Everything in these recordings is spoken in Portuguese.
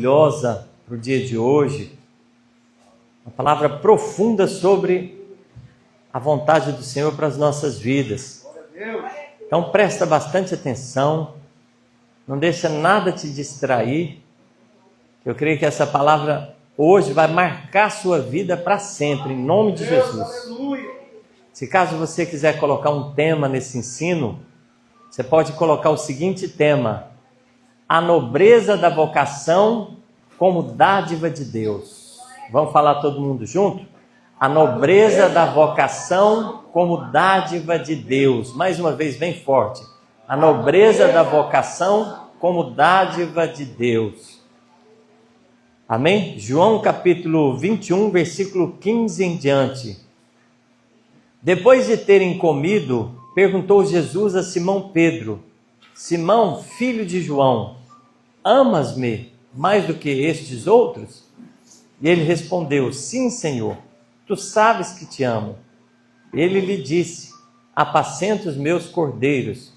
maravilhosa para o dia de hoje, uma palavra profunda sobre a vontade do Senhor para as nossas vidas. Então presta bastante atenção, não deixa nada te distrair. Eu creio que essa palavra hoje vai marcar a sua vida para sempre, em nome de Jesus. Se caso você quiser colocar um tema nesse ensino, você pode colocar o seguinte tema: a nobreza da vocação como dádiva de Deus. Vamos falar todo mundo junto? A nobreza da vocação como dádiva de Deus. Mais uma vez, bem forte. A nobreza da vocação como dádiva de Deus. Amém? João capítulo 21, versículo 15 em diante. Depois de terem comido, perguntou Jesus a Simão Pedro: Simão, filho de João, amas-me mais do que estes outros? E ele respondeu: sim, Senhor, tu sabes que te amo. Ele lhe disse: apacenta os meus cordeiros.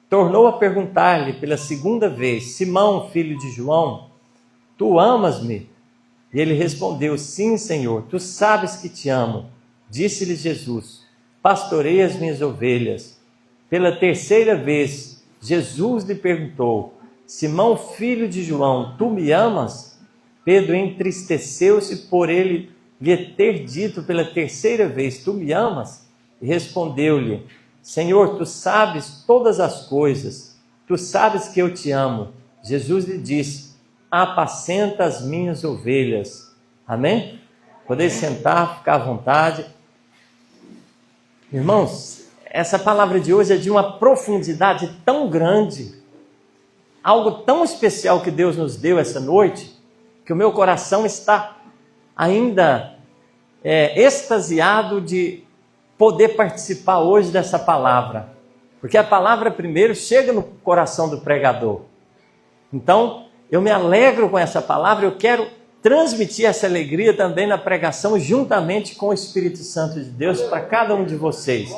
Tornou a perguntar-lhe pela segunda vez: Simão, filho de João, tu amas-me? E ele respondeu: sim, Senhor, tu sabes que te amo. Disse-lhe Jesus: pastorei as minhas ovelhas. Pela terceira vez, Jesus lhe perguntou: Simão, filho de João, tu me amas? Pedro entristeceu-se por ele lhe ter dito pela terceira vez: tu me amas? E respondeu-lhe: Senhor, tu sabes todas as coisas, tu sabes que eu te amo. Jesus lhe disse: apacenta as minhas ovelhas. Amém? Podeis sentar, ficar à vontade. Irmãos, essa palavra de hoje é de uma profundidade tão grande, algo tão especial que Deus nos deu essa noite, que o meu coração está ainda extasiado de poder participar hoje dessa palavra. Porque a palavra primeiro chega no coração do pregador. Então, eu me alegro com essa palavra, eu quero transmitir essa alegria também na pregação, juntamente com o Espírito Santo de Deus, para cada um de vocês.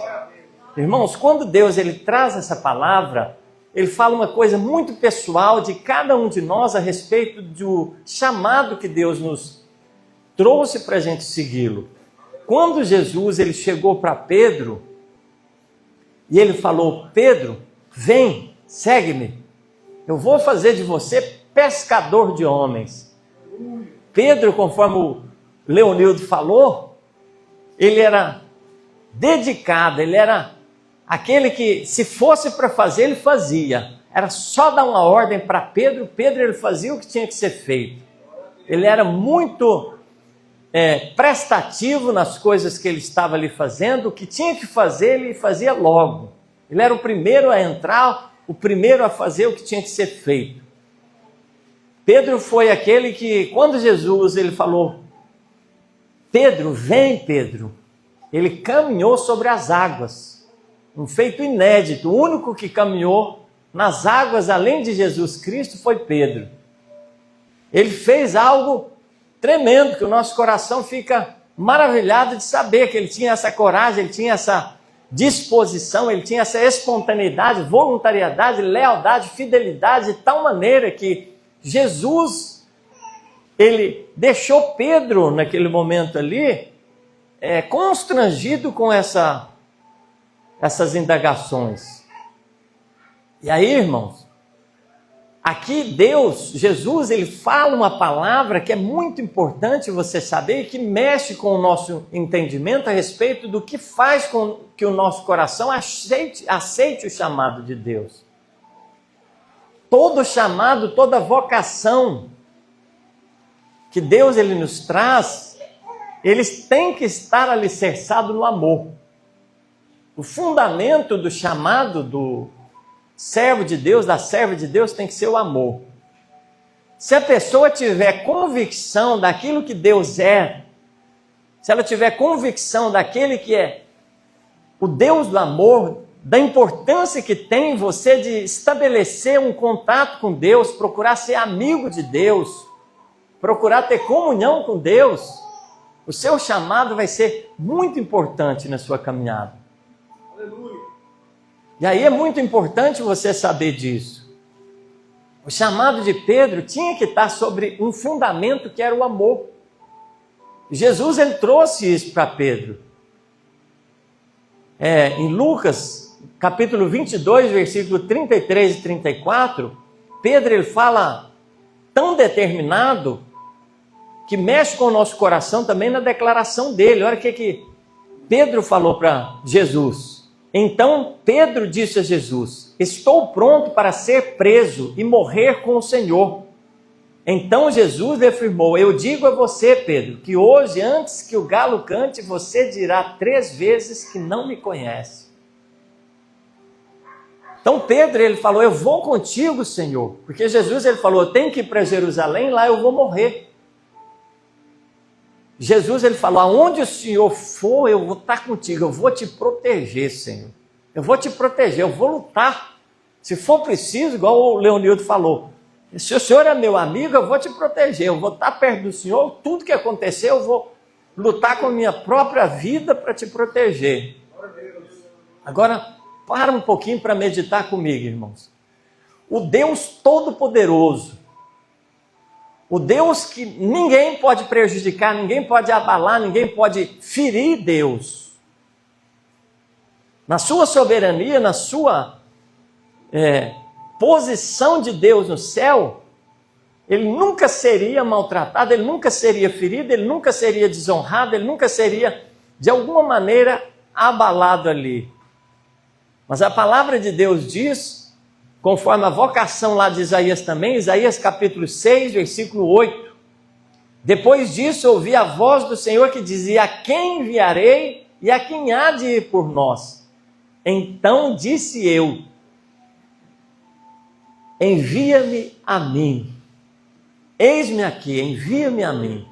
Irmãos, quando Deus ele traz essa palavra, ele fala uma coisa muito pessoal de cada um de nós a respeito do chamado que Deus nos trouxe para a gente segui-lo. Quando Jesus ele chegou para Pedro e ele falou: Pedro, vem, segue-me, eu vou fazer de você pescador de homens. Pedro, conforme o Leonildo falou, ele era dedicado, ele era aquele que, se fosse para fazer, ele fazia. Era só dar uma ordem para Pedro, ele fazia o que tinha que ser feito. Ele era muito prestativo nas coisas que ele estava ali fazendo, o que tinha que fazer, ele fazia logo. Ele era o primeiro a entrar, o primeiro a fazer o que tinha que ser feito. Pedro foi aquele que, quando Jesus ele falou: Pedro, vem Pedro, ele caminhou sobre as águas. Um feito inédito, o único que caminhou nas águas além de Jesus Cristo foi Pedro. Ele fez algo tremendo, que o nosso coração fica maravilhado de saber que ele tinha essa coragem, ele tinha essa disposição, ele tinha essa espontaneidade, voluntariedade, lealdade, fidelidade, de tal maneira que Jesus, ele deixou Pedro naquele momento ali, constrangido com essas indagações. E aí, irmãos, aqui Jesus, ele fala uma palavra que é muito importante você saber e que mexe com o nosso entendimento a respeito do que faz com que o nosso coração aceite o chamado de Deus. Todo chamado, toda vocação que Deus ele nos traz, eles têm que estar alicerçados no amor. O fundamento do chamado do servo de Deus, da serva de Deus, tem que ser o amor. Se a pessoa tiver convicção daquilo que Deus é, se ela tiver convicção daquele que é o Deus do amor, da importância que tem você de estabelecer um contato com Deus, procurar ser amigo de Deus, procurar ter comunhão com Deus, o seu chamado vai ser muito importante na sua caminhada. Aleluia. E aí é muito importante você saber disso. O chamado de Pedro tinha que estar sobre um fundamento que era o amor. Jesus, ele trouxe isso para Pedro. Em Lucas, capítulo 22, versículo 33 e 34, Pedro, ele fala tão determinado que mexe com o nosso coração também na declaração dele. Olha o que Pedro falou para Jesus. Então Pedro disse a Jesus: estou pronto para ser preso e morrer com o Senhor. Então Jesus lhe afirmou: eu digo a você, Pedro, que hoje, antes que o galo cante, você dirá 3 vezes que não me conhece. Então Pedro, ele falou: eu vou contigo, Senhor. Porque Jesus, ele falou: eu tenho que ir para Jerusalém, lá eu vou morrer. Jesus, ele falou: aonde o Senhor for, eu vou estar contigo, eu vou te proteger, Senhor. Eu vou te proteger, eu vou lutar. Se for preciso, igual o Leonildo falou, se o Senhor é meu amigo, eu vou te proteger, eu vou estar perto do Senhor, tudo que acontecer, eu vou lutar com a minha própria vida para te proteger. Agora, para um pouquinho para meditar comigo, irmãos. O Deus Todo-Poderoso, o Deus que ninguém pode prejudicar, ninguém pode abalar, ninguém pode ferir Deus. Na sua soberania, na sua posição de Deus no céu, ele nunca seria maltratado, ele nunca seria ferido, ele nunca seria desonrado, ele nunca seria, de alguma maneira, abalado ali. Mas a palavra de Deus diz, conforme a vocação lá de Isaías também, Isaías capítulo 6, versículo 8. Depois disso, ouvi a voz do Senhor que dizia: a quem enviarei e a quem há de ir por nós? Então disse eu: envia-me a mim. Eis-me aqui, envia-me a mim.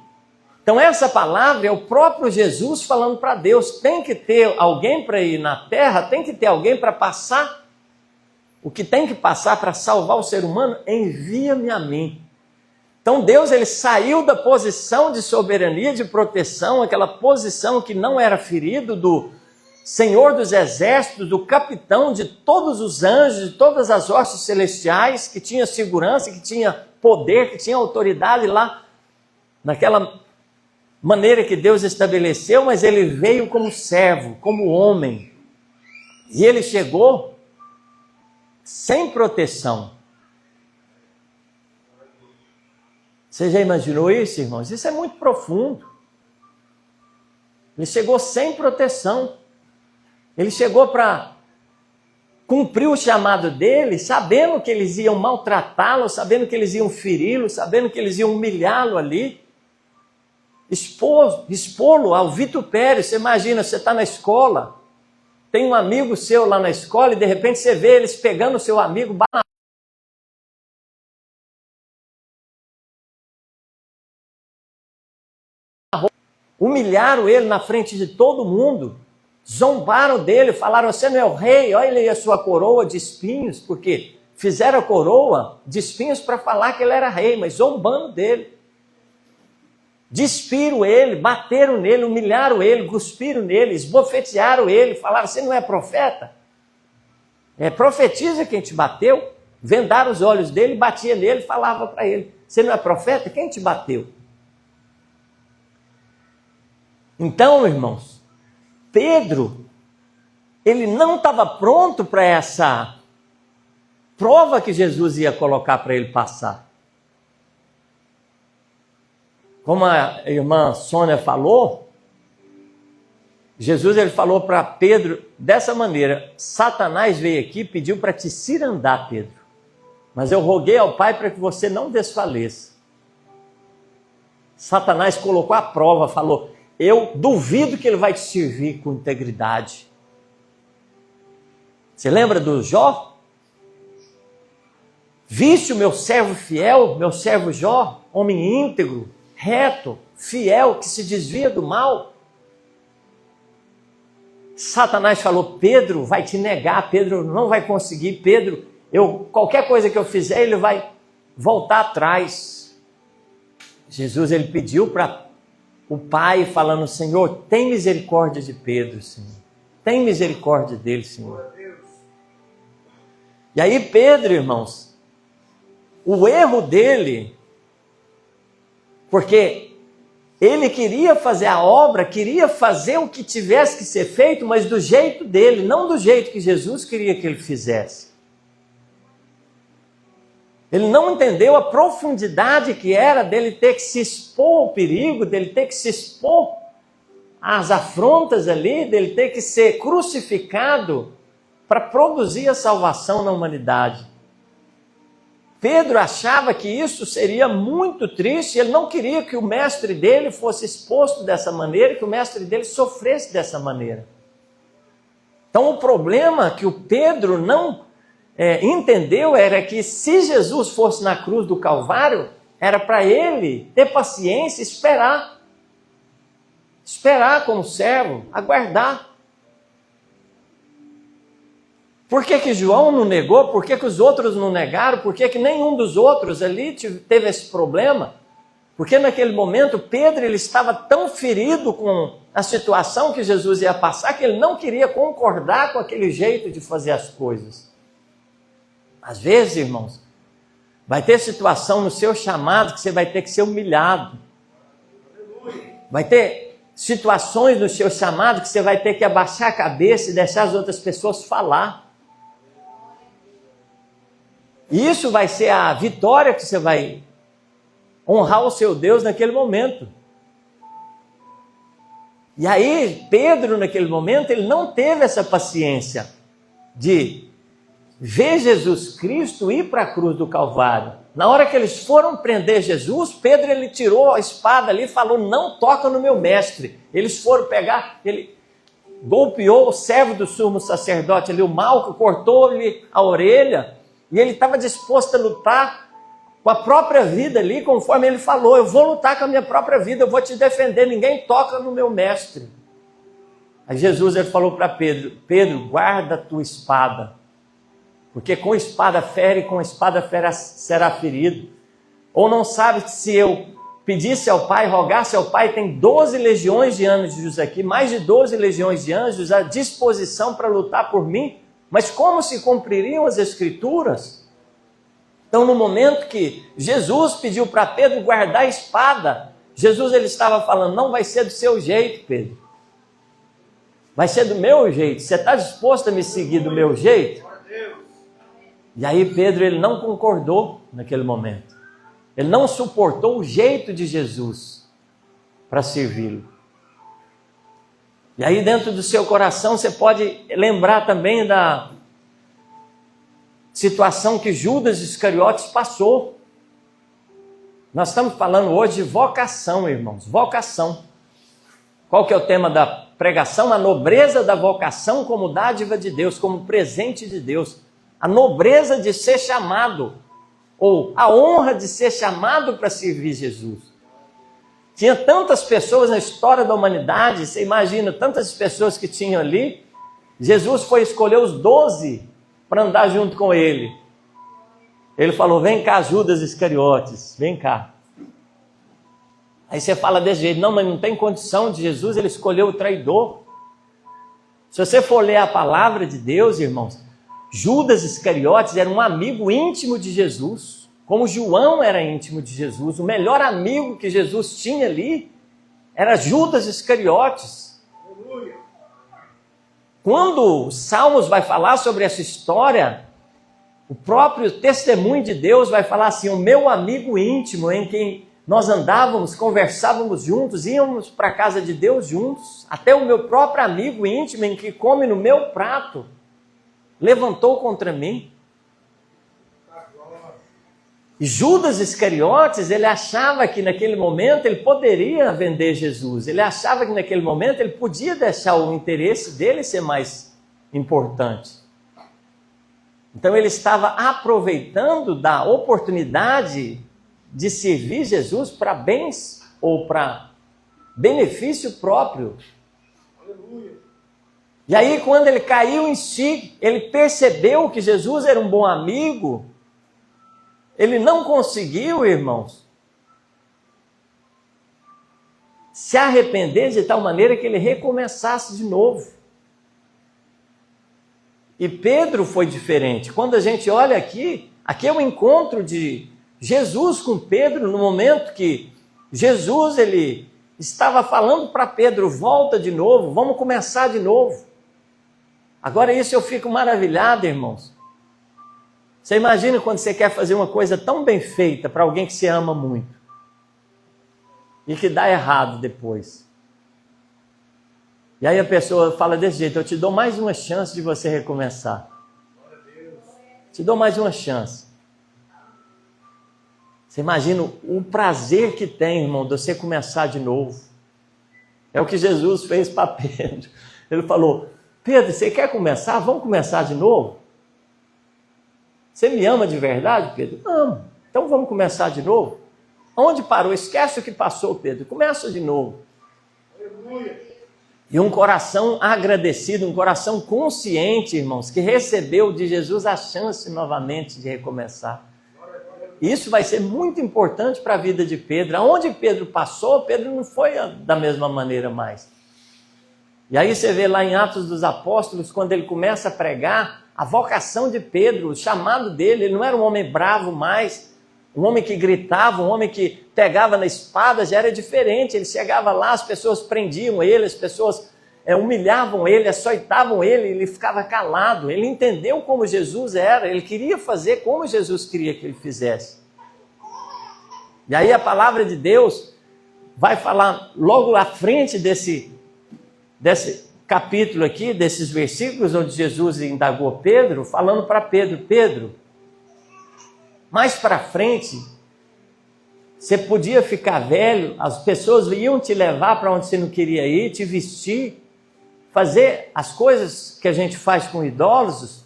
Então essa palavra é o próprio Jesus falando para Deus. Tem que ter alguém para ir na terra, tem que ter alguém para passar o que tem que passar para salvar o ser humano. Envia-me a mim. Então Deus, ele saiu da posição de soberania, de proteção, aquela posição que não era ferido, do Senhor dos exércitos, do capitão de todos os anjos, de todas as hostes celestiais, que tinha segurança, que tinha poder, que tinha autoridade lá, naquela maneira que Deus estabeleceu, mas ele veio como servo, como homem. E ele chegou sem proteção. Você já imaginou isso, irmãos? Isso é muito profundo. Ele chegou sem proteção. Ele chegou para cumprir o chamado dele, sabendo que eles iam maltratá-lo, sabendo que eles iam feri-lo, sabendo que eles iam humilhá-lo ali, expô-lo ao vitupério. Você imagina, você está na escola, tem um amigo seu lá na escola e de repente você vê eles pegando o seu amigo, humilharam ele na frente de todo mundo, zombaram dele, falaram: você não é o rei, olha aí a sua coroa de espinhos, porque fizeram a coroa de espinhos para falar que ele era rei, mas zombando dele. Despiram ele, bateram nele, humilharam ele, cuspiram nele, esbofetearam ele, falaram: você não é profeta? Profetiza quem te bateu. Vendaram os olhos dele, batia nele, falava para ele: você não é profeta? Quem te bateu? Então, irmãos, Pedro, ele não estava pronto para essa prova que Jesus ia colocar para ele passar. Como a irmã Sônia falou, Jesus, ele falou para Pedro dessa maneira: Satanás veio aqui e pediu para te cirandar, Pedro, mas eu roguei ao Pai para que você não desfaleça. Satanás colocou a prova, falou: eu duvido que ele vai te servir com integridade. Você lembra do Jó? Viste o meu servo fiel, meu servo Jó, homem íntegro, reto, fiel, que se desvia do mal. Satanás falou: Pedro vai te negar, Pedro não vai conseguir, Pedro, qualquer coisa que eu fizer, ele vai voltar atrás. Jesus, ele pediu para o Pai, falando: Senhor, tem misericórdia de Pedro, Senhor. Tem misericórdia dele, Senhor. E aí Pedro, irmãos, o erro dele, porque ele queria fazer a obra, queria fazer o que tivesse que ser feito, mas do jeito dele, não do jeito que Jesus queria que ele fizesse. Ele não entendeu a profundidade que era dele ter que se expor ao perigo, dele ter que se expor às afrontas ali, dele ter que ser crucificado para produzir a salvação na humanidade. Pedro achava que isso seria muito triste, ele não queria que o mestre dele fosse exposto dessa maneira, que o mestre dele sofresse dessa maneira. Então o problema que o Pedro não entendeu era que se Jesus fosse na cruz do Calvário, era para ele ter paciência e esperar como servo, aguardar. Por que João não negou? Por que os outros não negaram? Por que nenhum dos outros ali teve esse problema? Porque naquele momento Pedro ele estava tão ferido com a situação que Jesus ia passar que ele não queria concordar com aquele jeito de fazer as coisas. Às vezes, irmãos, vai ter situação no seu chamado que você vai ter que ser humilhado. Vai ter situações no seu chamado que você vai ter que abaixar a cabeça e deixar as outras pessoas falar. E isso vai ser a vitória que você vai honrar o seu Deus naquele momento. E aí, Pedro, naquele momento, ele não teve essa paciência de ver Jesus Cristo ir para a cruz do Calvário. Na hora que eles foram prender Jesus, Pedro ele tirou a espada ali e falou, não toca no meu mestre. Eles foram pegar, ele golpeou o servo do sumo sacerdote ali, o Malco, cortou-lhe a orelha, e ele estava disposto a lutar com a própria vida ali, conforme ele falou, eu vou lutar com a minha própria vida, eu vou te defender, ninguém toca no meu mestre. Aí Jesus ele falou para Pedro, Pedro, guarda a tua espada, porque com espada fere e com espada será ferido. Ou não sabe que se eu pedisse ao Pai, rogasse ao Pai, tem 12 legiões de anjos aqui, mais de 12 legiões de anjos à disposição para lutar por mim, mas como se cumpririam as Escrituras? Então no momento que Jesus pediu para Pedro guardar a espada, Jesus ele estava falando, não vai ser do seu jeito, Pedro. Vai ser do meu jeito. Você está disposto a me seguir do meu jeito? E aí Pedro ele não concordou naquele momento. Ele não suportou o jeito de Jesus para servi-lo. E aí dentro do seu coração você pode lembrar também da situação que Judas Iscariotes passou. Nós estamos falando hoje de vocação, irmãos, vocação. Qual que é o tema da pregação? A nobreza da vocação como dádiva de Deus, como presente de Deus. A nobreza de ser chamado, ou a honra de ser chamado para servir Jesus. Tinha tantas pessoas na história da humanidade, você imagina, tantas pessoas que tinham ali. Jesus foi escolher os 12 para andar junto com ele. Ele falou, vem cá Judas Iscariotes, vem cá. Aí você fala desse jeito, não, mas não tem condição de Jesus, ele escolheu o traidor. Se você for ler a palavra de Deus, irmãos, Judas Iscariotes era um amigo íntimo de Jesus, como João era íntimo de Jesus. O melhor amigo que Jesus tinha ali era Judas Iscariotes. Aleluia. Quando os Salmos vai falar sobre essa história, o próprio testemunho de Deus vai falar assim, o meu amigo íntimo em quem nós andávamos, conversávamos juntos, íamos para a casa de Deus juntos, até o meu próprio amigo íntimo em que come no meu prato, levantou contra mim. E Judas Iscariotes, ele achava que naquele momento ele poderia vender Jesus. Ele achava que naquele momento ele podia deixar o interesse dele ser mais importante. Então ele estava aproveitando da oportunidade de servir Jesus para bens ou para benefício próprio. Aleluia. E aí quando ele caiu em si, ele percebeu que Jesus era um bom amigo. Ele não conseguiu, irmãos, se arrepender de tal maneira que ele recomeçasse de novo. E Pedro foi diferente. Quando a gente olha aqui, aqui é o encontro de Jesus com Pedro, no momento que Jesus ele estava falando para Pedro, volta de novo, vamos começar de novo. Agora isso eu fico maravilhado, irmãos. Você imagina quando você quer fazer uma coisa tão bem feita para alguém que você ama muito e que dá errado depois. E aí a pessoa fala desse jeito, eu te dou mais uma chance de você recomeçar. Te dou mais uma chance. Você imagina o prazer que tem, irmão, de você começar de novo. É o que Jesus fez para Pedro. Ele falou, Pedro, você quer começar? Vamos começar de novo? Você me ama de verdade, Pedro? Amo. Então vamos começar de novo? Onde parou? Esquece o que passou, Pedro. Começa de novo. Aleluia. E um coração agradecido, um coração consciente, irmãos, que recebeu de Jesus a chance novamente de recomeçar. Isso vai ser muito importante para a vida de Pedro. Aonde Pedro passou, Pedro não foi da mesma maneira mais. E aí você vê lá em Atos dos Apóstolos, quando ele começa a pregar, a vocação de Pedro, o chamado dele, ele não era um homem bravo mais, um homem que gritava, um homem que pegava na espada, já era diferente. Ele chegava lá, as pessoas prendiam ele, as pessoas humilhavam ele, açoitavam ele, ele ficava calado. Ele entendeu como Jesus era, ele queria fazer como Jesus queria que ele fizesse. E aí a palavra de Deus vai falar logo à frente desse capítulo aqui, desses versículos onde Jesus indagou Pedro, falando para Pedro, Pedro, mais para frente, você podia ficar velho, as pessoas iam te levar para onde você não queria ir, te vestir, fazer as coisas que a gente faz com idosos,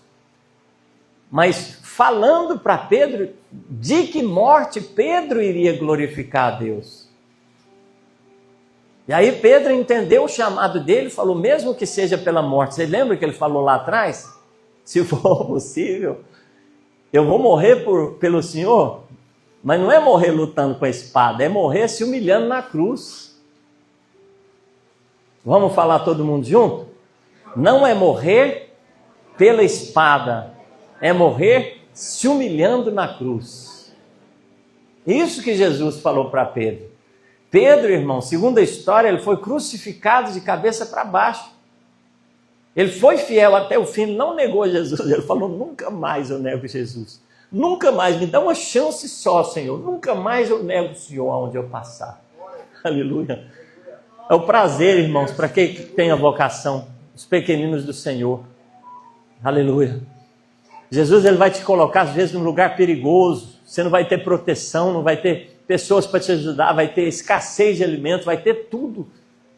mas falando para Pedro de que morte Pedro iria glorificar a Deus. E aí Pedro entendeu o chamado dele, falou, mesmo que seja pela morte. Você lembra que ele falou lá atrás? Se for possível, eu vou morrer pelo Senhor, mas não é morrer lutando com a espada, é morrer se humilhando na cruz. Vamos falar todo mundo junto? Não é morrer pela espada, é morrer se humilhando na cruz. Isso que Jesus falou para Pedro. Pedro, irmão, segundo a história, ele foi crucificado de cabeça para baixo. Ele foi fiel até o fim, não negou Jesus. Ele falou, nunca mais eu nego Jesus. Nunca mais, me dá uma chance só, Senhor. Nunca mais eu nego o Senhor aonde eu passar. Aleluia. É o prazer, irmãos, para quem tem a vocação, os pequeninos do Senhor. Aleluia. Jesus ele vai te colocar, às vezes, num lugar perigoso. Você não vai ter proteção, não vai ter pessoas para te ajudar, vai ter escassez de alimentos, vai ter tudo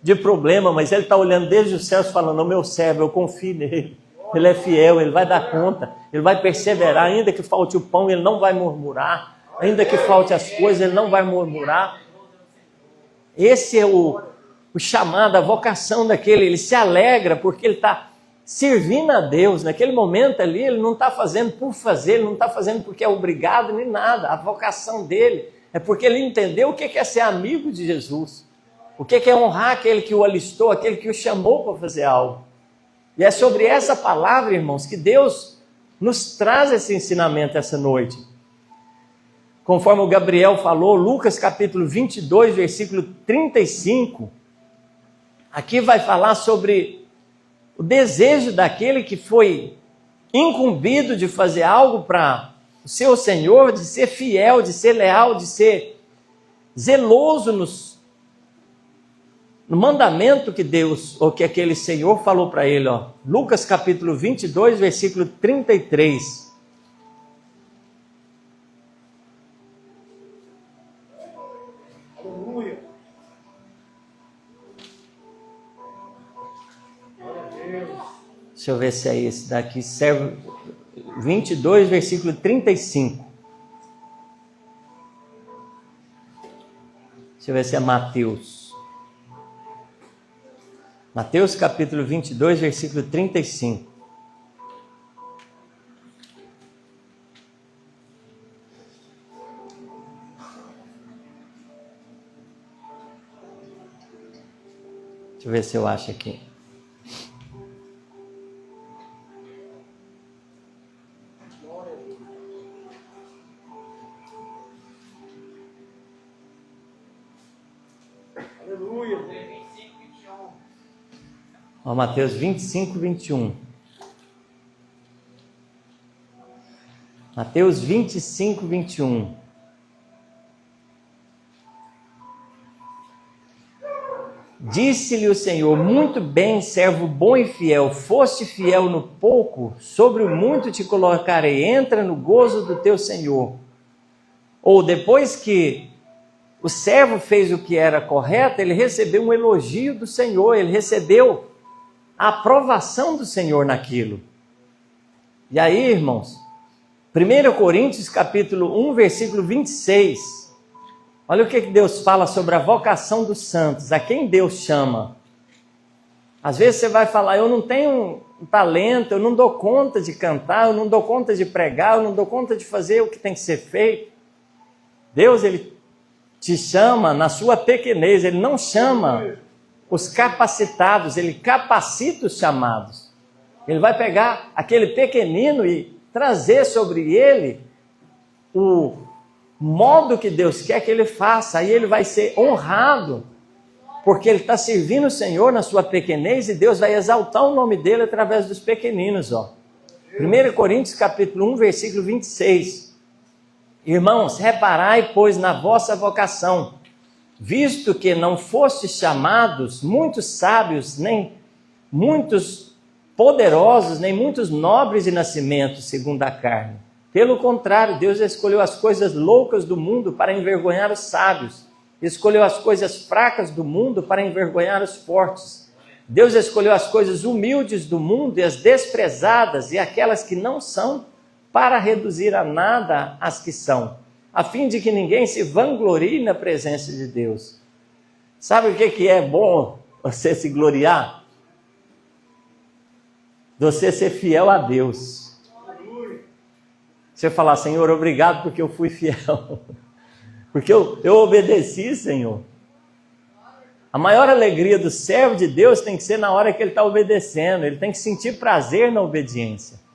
de problema, mas ele está olhando desde os céus falando, meu servo, eu confio nele. Ele é fiel, ele vai dar conta, ele vai perseverar, ainda que falte o pão, ele não vai murmurar, ainda que falte as coisas, ele não vai murmurar. Esse é o chamado, a vocação daquele, ele se alegra porque ele está servindo a Deus. Naquele momento ali, ele não está fazendo por fazer, ele não está fazendo porque é obrigado nem nada. A vocação dele é porque ele entendeu o que é ser amigo de Jesus, o que é honrar aquele que o alistou, aquele que o chamou para fazer algo. E é sobre essa palavra, irmãos, que Deus nos traz esse ensinamento essa noite. Conforme o Gabriel falou, Lucas capítulo 22, versículo 35, aqui vai falar sobre o desejo daquele que foi incumbido de fazer algo para o seu Senhor, de ser fiel, de ser leal, de ser zeloso no mandamento que Deus, ou que aquele Senhor falou para ele. Lucas capítulo 22, versículo 33. Aleluia. Deixa eu ver se é esse daqui. 22, versículo 35. Deixa eu ver se é Mateus. Mateus capítulo 22, versículo 35. Deixa eu ver se eu acho aqui. Aleluia. Ó, Mateus 25, 21. Mateus 25, 21. Disse-lhe o Senhor: muito bem, servo bom e fiel, foste fiel no pouco, sobre o muito te colocarei, entra no gozo do teu Senhor. Ou depois que o servo fez o que era correto, ele recebeu um elogio do Senhor, ele recebeu a aprovação do Senhor naquilo. E aí, irmãos, 1 Coríntios capítulo 1, versículo 26, olha o que Deus fala sobre a vocação dos santos, a quem Deus chama. Às vezes você vai falar: eu não tenho um talento, eu não dou conta de cantar, eu não dou conta de pregar, eu não dou conta de fazer o que tem que ser feito. Deus, Ele te chama na sua pequenez, Ele não chama os capacitados, Ele capacita os chamados. Ele vai pegar aquele pequenino e trazer sobre ele o modo que Deus quer que ele faça. Aí ele vai ser honrado, porque ele está servindo o Senhor na sua pequenez, e Deus vai exaltar o nome dele através dos pequeninos. 1 Coríntios capítulo 1, versículo 26. Irmãos, reparai, pois, na vossa vocação, visto que não fostes chamados muitos sábios, nem muitos poderosos, nem muitos nobres de nascimento, segundo a carne. Pelo contrário, Deus escolheu as coisas loucas do mundo para envergonhar os sábios. Escolheu as coisas fracas do mundo para envergonhar os fortes. Deus escolheu as coisas humildes do mundo e as desprezadas e aquelas que não são, para reduzir a nada as que são, a fim de que ninguém se vanglorie na presença de Deus. Sabe o que é bom você se gloriar? Você ser fiel a Deus. Você falar: Senhor, obrigado porque eu fui fiel. Porque eu obedeci, Senhor. A maior alegria do servo de Deus tem que ser na hora que ele está obedecendo. Ele tem que sentir prazer na obediência.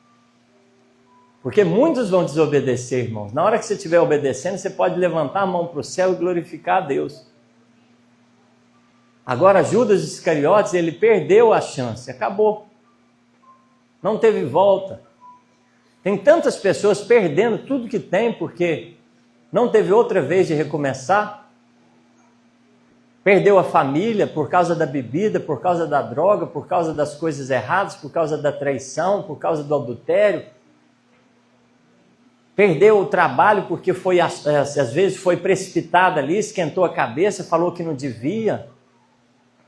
Porque muitos vão desobedecer, irmãos. Na hora que você estiver obedecendo, você pode levantar a mão para o céu e glorificar a Deus. Agora, Judas Iscariotes, ele perdeu a chance. Acabou. Não teve volta. Tem tantas pessoas perdendo tudo que tem porque não teve outra vez de recomeçar. Perdeu a família por causa da bebida, por causa da droga, por causa das coisas erradas, por causa da traição, por causa do adultério. Perdeu o trabalho porque às vezes foi precipitado ali, esquentou a cabeça, falou que não devia.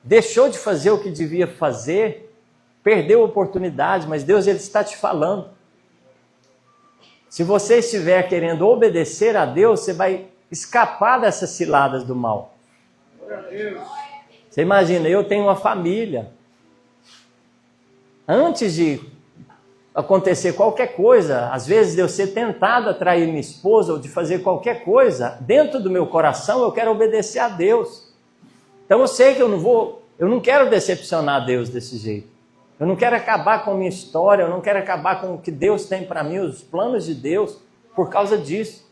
Deixou de fazer o que devia fazer. Perdeu a oportunidade, mas Deus, Ele está te falando. Se você estiver querendo obedecer a Deus, você vai escapar dessas ciladas do mal. Você imagina, eu tenho uma família. Antes de acontecer qualquer coisa, às vezes de eu ser tentado a trair minha esposa ou de fazer qualquer coisa, dentro do meu coração eu quero obedecer a Deus. Então eu sei que eu não quero decepcionar a Deus desse jeito. Eu não quero acabar com a minha história, eu não quero acabar com o que Deus tem para mim, os planos de Deus, por causa disso.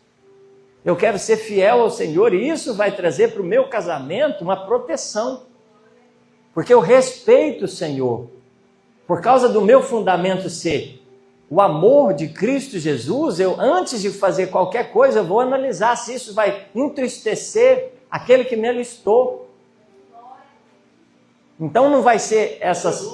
Eu quero ser fiel ao Senhor e isso vai trazer para o meu casamento uma proteção. Porque eu respeito o Senhor. Por causa do meu fundamento ser o amor de Cristo Jesus, eu, antes de fazer qualquer coisa, eu vou analisar se isso vai entristecer aquele que me alistou. Então não vai ser essas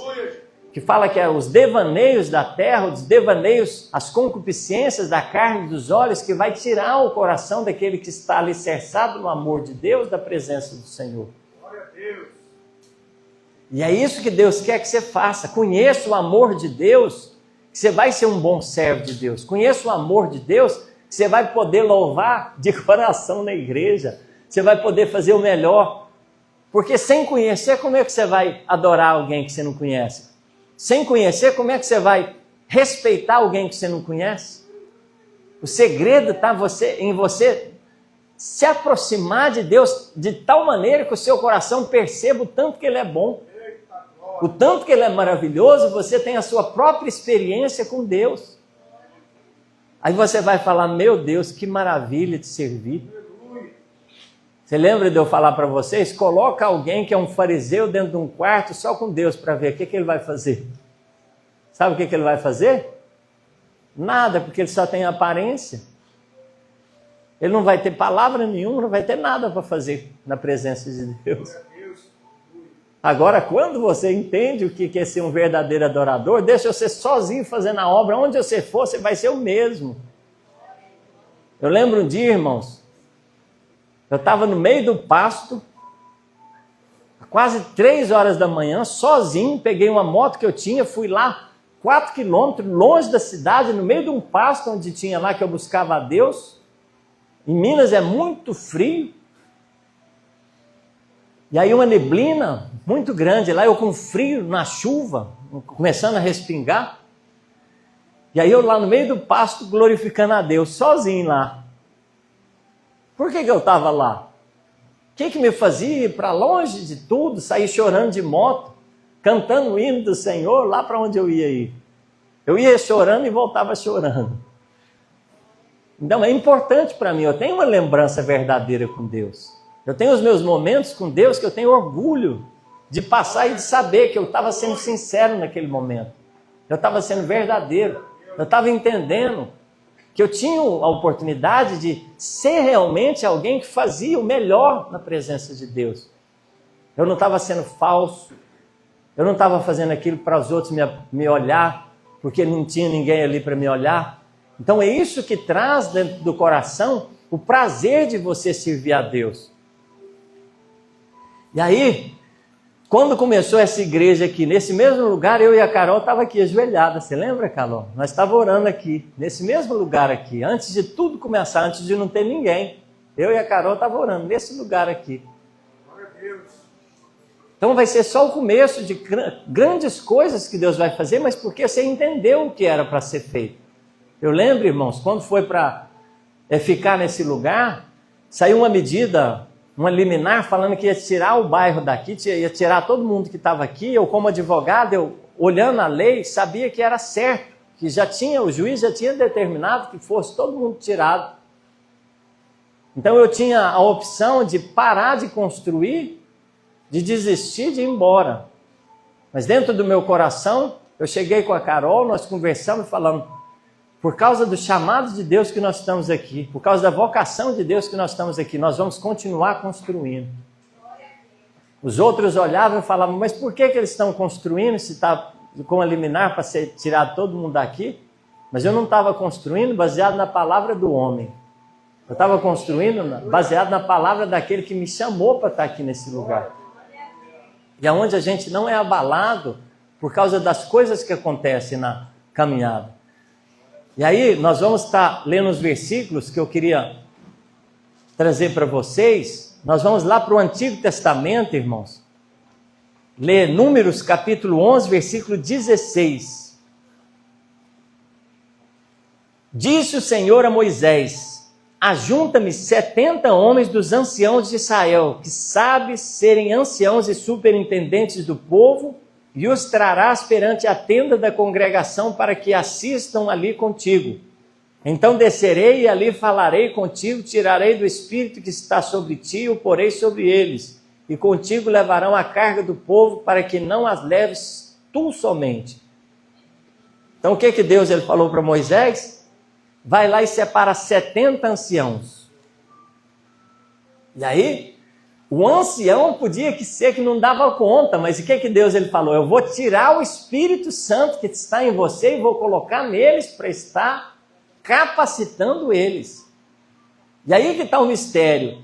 que fala que é os devaneios da terra, os devaneios, as concupiscências da carne e dos olhos, que vai tirar o coração daquele que está alicerçado no amor de Deus, da presença do Senhor. Glória a Deus. E é isso que Deus quer que você faça. Conheça o amor de Deus, que você vai ser um bom servo de Deus. Conheça o amor de Deus, que você vai poder louvar de coração na igreja. Você vai poder fazer o melhor. Porque sem conhecer, como é que você vai adorar alguém que você não conhece? Sem conhecer, como é que você vai respeitar alguém que você não conhece? O segredo está em você se aproximar de Deus de tal maneira que o seu coração perceba o tanto que Ele é bom. O tanto que Ele é maravilhoso, você tem a sua própria experiência com Deus. Aí você vai falar: meu Deus, que maravilha te servir. Você lembra de eu falar para vocês? Coloca alguém que é um fariseu dentro de um quarto só com Deus para ver o que ele vai fazer. Sabe o que ele vai fazer? Nada, porque ele só tem aparência. Ele não vai ter palavra nenhuma, não vai ter nada para fazer na presença de Deus. Agora, quando você entende o que é ser um verdadeiro adorador, deixa você sozinho fazendo a obra. Onde você for, você vai ser o mesmo. Eu lembro um dia, irmãos, eu estava no meio do pasto, quase 3 horas da manhã, sozinho, peguei uma moto que eu tinha, fui lá 4 quilômetros, longe da cidade, no meio de um pasto onde tinha lá que eu buscava a Deus. Em Minas é muito frio. E aí uma neblina muito grande lá, eu com frio, na chuva, começando a respingar. E aí eu lá no meio do pasto glorificando a Deus, sozinho lá. Por que eu estava lá? O que me fazia ir para longe de tudo, sair chorando de moto, cantando o hino do Senhor, lá para onde eu ia ir? Eu ia chorando e voltava chorando. Então é importante para mim, eu tenho uma lembrança verdadeira com Deus. Eu tenho os meus momentos com Deus que eu tenho orgulho de passar e de saber que eu estava sendo sincero naquele momento. Eu estava sendo verdadeiro. Eu estava entendendo que eu tinha a oportunidade de ser realmente alguém que fazia o melhor na presença de Deus. Eu não estava sendo falso. Eu não estava fazendo aquilo para os outros me olhar, porque não tinha ninguém ali para me olhar. Então é isso que traz dentro do coração o prazer de você servir a Deus. E aí, quando começou essa igreja aqui, nesse mesmo lugar, eu e a Carol estavam aqui ajoelhadas. Você lembra, Carol? Nós estávamos orando aqui, nesse mesmo lugar aqui, antes de tudo começar, antes de não ter ninguém. Eu e a Carol estávamos orando nesse lugar aqui. Então vai ser só o começo de grandes coisas que Deus vai fazer, mas porque você entendeu o que era para ser feito. Eu lembro, irmãos, quando foi para ficar nesse lugar, saiu uma medida, uma liminar falando que ia tirar o bairro daqui, ia tirar todo mundo que estava aqui. Eu, como advogado, eu olhando a lei, sabia que era certo, que o juiz já tinha determinado que fosse todo mundo tirado. Então eu tinha a opção de parar de construir, de desistir, de ir embora. Mas dentro do meu coração, eu cheguei com a Carol, nós conversamos e falamos, por causa do chamado de Deus que nós estamos aqui, por causa da vocação de Deus que nós estamos aqui, nós vamos continuar construindo. Os outros olhavam e falavam, mas por que eles estão construindo se está com a liminar para ser tirado todo mundo daqui? Mas eu não estava construindo baseado na palavra do homem. Eu estava construindo baseado na palavra daquele que me chamou para estar aqui nesse lugar. E aonde a gente não é abalado por causa das coisas que acontecem na caminhada. E aí nós vamos estar lendo os versículos que eu queria trazer para vocês. Nós vamos lá para o Antigo Testamento, irmãos. Ler Números capítulo 11, versículo 16. Disse o Senhor a Moisés, ajunta-me 70 homens dos anciãos de Israel, que sabem serem anciãos e superintendentes do povo, e os trarás perante a tenda da congregação para que assistam ali contigo. Então descerei e ali falarei contigo, tirarei do espírito que está sobre ti e o porei sobre eles. E contigo levarão a carga do povo para que não as leves tu somente. Então o que Deus ele falou para Moisés? Vai lá e separa 70 anciãos. E aí, o ancião podia ser que não dava conta, mas o que Deus ele falou? Eu vou tirar o Espírito Santo que está em você e vou colocar neles para estar capacitando eles. E aí que está o mistério.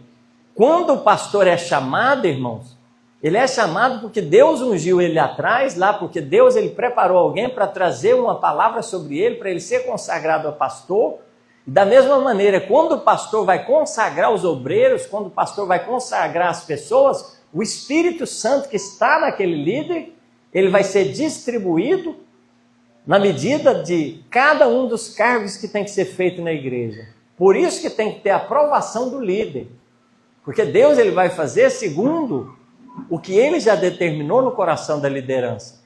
Quando o pastor é chamado, irmãos, ele é chamado porque Deus ungiu ele atrás, lá porque Deus ele preparou alguém para trazer uma palavra sobre ele, para ele ser consagrado a pastor. E da mesma maneira, quando o pastor vai consagrar os obreiros, quando o pastor vai consagrar as pessoas, o Espírito Santo que está naquele líder, ele vai ser distribuído na medida de cada um dos cargos que tem que ser feito na igreja. Por isso que tem que ter a aprovação do líder. Porque Deus ele vai fazer segundo o que ele já determinou no coração da liderança.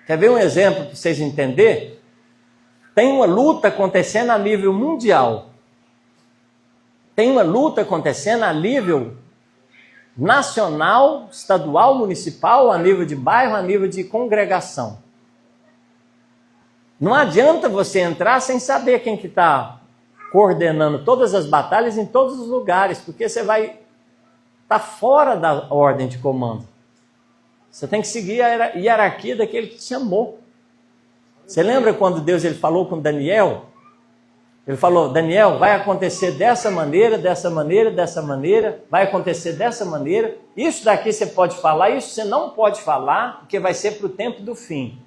Quer ver um exemplo para vocês entenderem? Tem uma luta acontecendo a nível mundial. tem uma luta acontecendo a nível nacional, estadual, municipal, a nível de bairro, a nível de congregação. Não adianta você entrar sem saber quem que está coordenando todas as batalhas em todos os lugares, porque você vai estar fora da ordem de comando. Você tem que seguir a hierarquia daquele que te chamou. Você lembra quando Deus ele falou com Daniel? Ele falou, Daniel, vai acontecer dessa maneira, dessa maneira, dessa maneira, vai acontecer dessa maneira. Isso daqui você pode falar, isso você não pode falar, porque vai ser para o tempo do fim.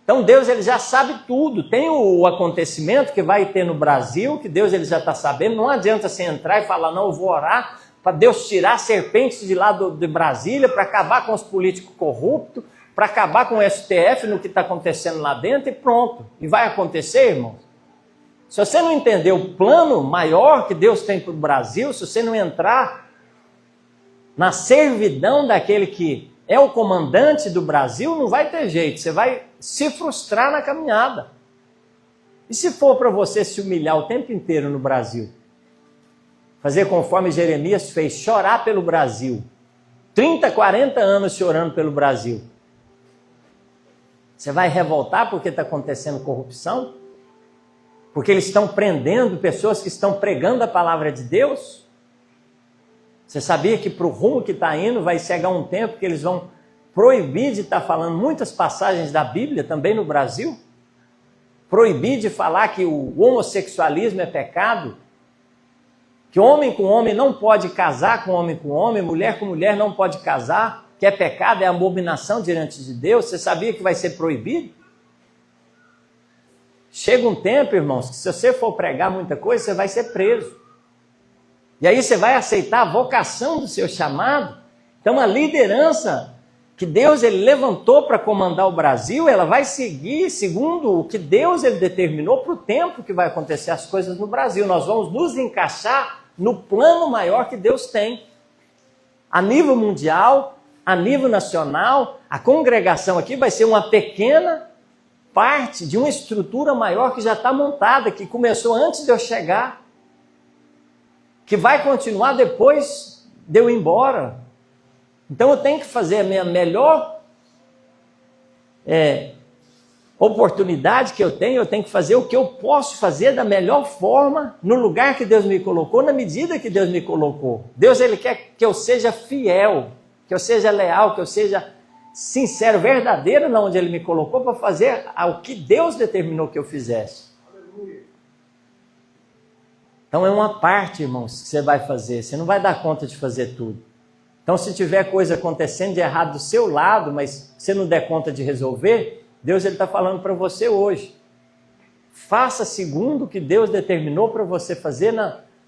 Então Deus ele já sabe tudo. Tem o acontecimento que vai ter no Brasil, que Deus ele já está sabendo. Não adianta você entrar e falar, não, eu vou orar para Deus tirar serpentes de lá de Brasília, para acabar com os políticos corruptos, para acabar com o STF no que está acontecendo lá dentro e pronto. E vai acontecer, irmãos? Se você não entender o plano maior que Deus tem para o Brasil, se você não entrar na servidão daquele que é o comandante do Brasil, não vai ter jeito, você vai se frustrar na caminhada. E se for para você se humilhar o tempo inteiro no Brasil? Fazer conforme Jeremias fez, chorar pelo Brasil. 30, 40 anos chorando pelo Brasil. Você vai revoltar porque está acontecendo corrupção? Porque eles estão prendendo pessoas que estão pregando a palavra de Deus? Você sabia que para o rumo que está indo vai chegar um tempo que eles vão proibir de estar falando muitas passagens da Bíblia também no Brasil? Proibir de falar que o homossexualismo é pecado? Que homem com homem não pode casar com homem com homem, mulher com mulher não pode casar, que é pecado, é abominação diante de Deus? Você sabia que vai ser proibido? Chega um tempo, irmãos, que se você for pregar muita coisa, você vai ser preso. E aí você vai aceitar a vocação do seu chamado. Então a liderança que Deus ele levantou para comandar o Brasil, ela vai seguir segundo o que Deus ele determinou para o tempo que vai acontecer as coisas no Brasil. Nós vamos nos encaixar no plano maior que Deus tem. A nível mundial, a nível nacional, a congregação aqui vai ser uma pequena parte de uma estrutura maior que já está montada, que começou antes de eu chegar, que vai continuar depois de eu ir embora. Então eu tenho que fazer a minha melhor oportunidade que eu tenho que fazer o que eu posso fazer da melhor forma, no lugar que Deus me colocou, na medida que Deus me colocou. Deus ele quer que eu seja fiel, que eu seja leal, que eu seja sincero, verdadeiro na onde ele me colocou para fazer o que Deus determinou que eu fizesse. Aleluia. Então é uma parte, irmãos, que você vai fazer. Você não vai dar conta de fazer tudo. Então se tiver coisa acontecendo de errado do seu lado, mas você não der conta de resolver, Deus está falando para você hoje. Faça segundo o que Deus determinou para você fazer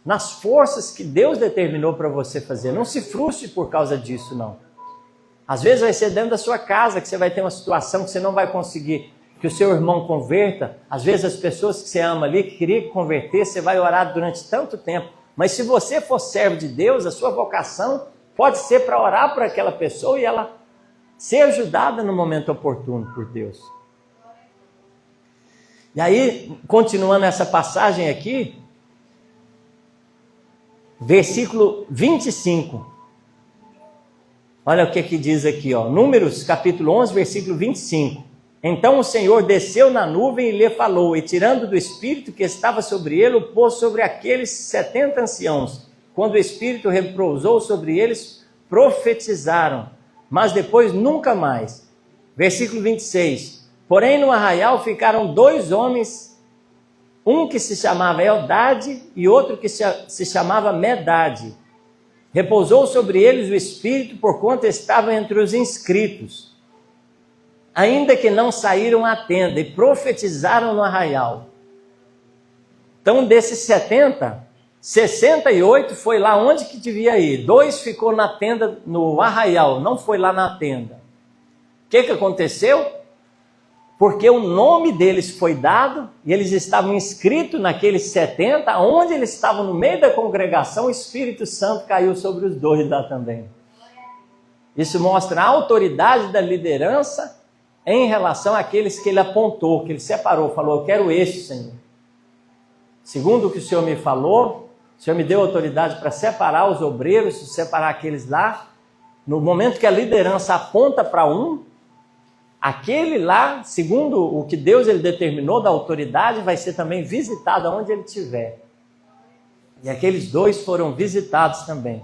nas forças que Deus determinou para você fazer. Não se frustre por causa disso, não. Às vezes vai ser dentro da sua casa que você vai ter uma situação que você não vai conseguir que o seu irmão converta. Às vezes as pessoas que você ama ali, que queria converter, você vai orar durante tanto tempo. Mas se você for servo de Deus, a sua vocação pode ser para orar por aquela pessoa e ela ser ajudada no momento oportuno por Deus. E aí, continuando essa passagem aqui, versículo 25. Olha o que diz aqui, ó. Números, capítulo 11, versículo 25. Então o Senhor desceu na nuvem e lhe falou, e tirando do Espírito que estava sobre ele, o pôs sobre aqueles 70 anciãos. Quando o Espírito repousou sobre eles, profetizaram, mas depois nunca mais. Versículo 26. Porém no arraial ficaram 2 homens, um que se chamava Eldade e outro que se chamava Medade. Repousou sobre eles o Espírito, porquanto estavam entre os inscritos, ainda que não saíram à tenda, e profetizaram no arraial. Então, desses 70, 68 foi lá onde que devia ir. 2 ficou na tenda, no arraial, não foi lá na tenda. O que aconteceu? Porque o nome deles foi dado, e eles estavam inscritos naqueles 70, onde eles estavam no meio da congregação, o Espírito Santo caiu sobre os 2 lá também. Isso mostra a autoridade da liderança em relação àqueles que ele apontou, que ele separou, falou, eu quero este, Senhor. Segundo o que o Senhor me falou, O Senhor me deu autoridade para separar os obreiros, separar aqueles lá. No momento que a liderança aponta para um, aquele lá, segundo o que Deus ele determinou da autoridade, vai ser também visitado aonde ele estiver. E aqueles dois foram visitados também.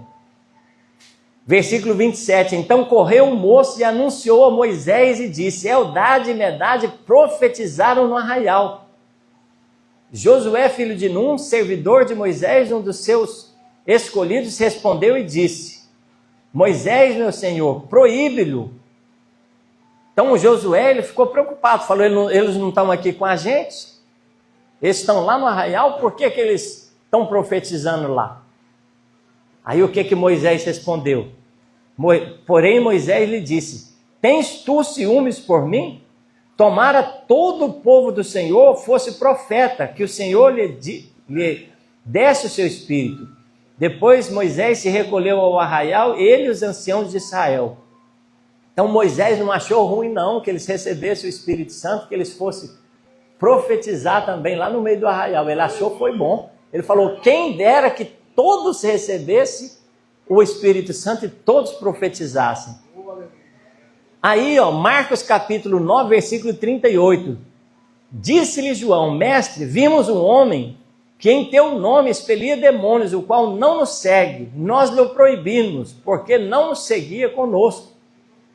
Versículo 27, então correu o moço e anunciou a Moisés e disse, Eldade e Medade profetizaram no arraial. Josué, filho de Num, servidor de Moisés, um dos seus escolhidos, respondeu e disse, Moisés, meu senhor, proíbe-lo. Então o Josué ele ficou preocupado, falou, eles não estão aqui com a gente? Eles estão lá no arraial, por que eles estão profetizando lá? Aí o que Moisés respondeu? Porém Moisés lhe disse, tens tu ciúmes por mim? Tomara todo o povo do Senhor fosse profeta, que o Senhor lhe desse o seu espírito. Depois Moisés se recolheu ao arraial, ele e os anciãos de Israel. Então Moisés não achou ruim não, que eles recebessem o Espírito Santo, que eles fossem profetizar também lá no meio do arraial. Ele achou foi bom. Ele falou, quem dera que todos recebessem o Espírito Santo e todos profetizassem. Aí, Marcos capítulo 9, versículo 38. Disse-lhe João, mestre, vimos um homem que em teu nome expelia demônios, o qual não nos segue. Nós lhe proibimos, porque não nos seguia conosco.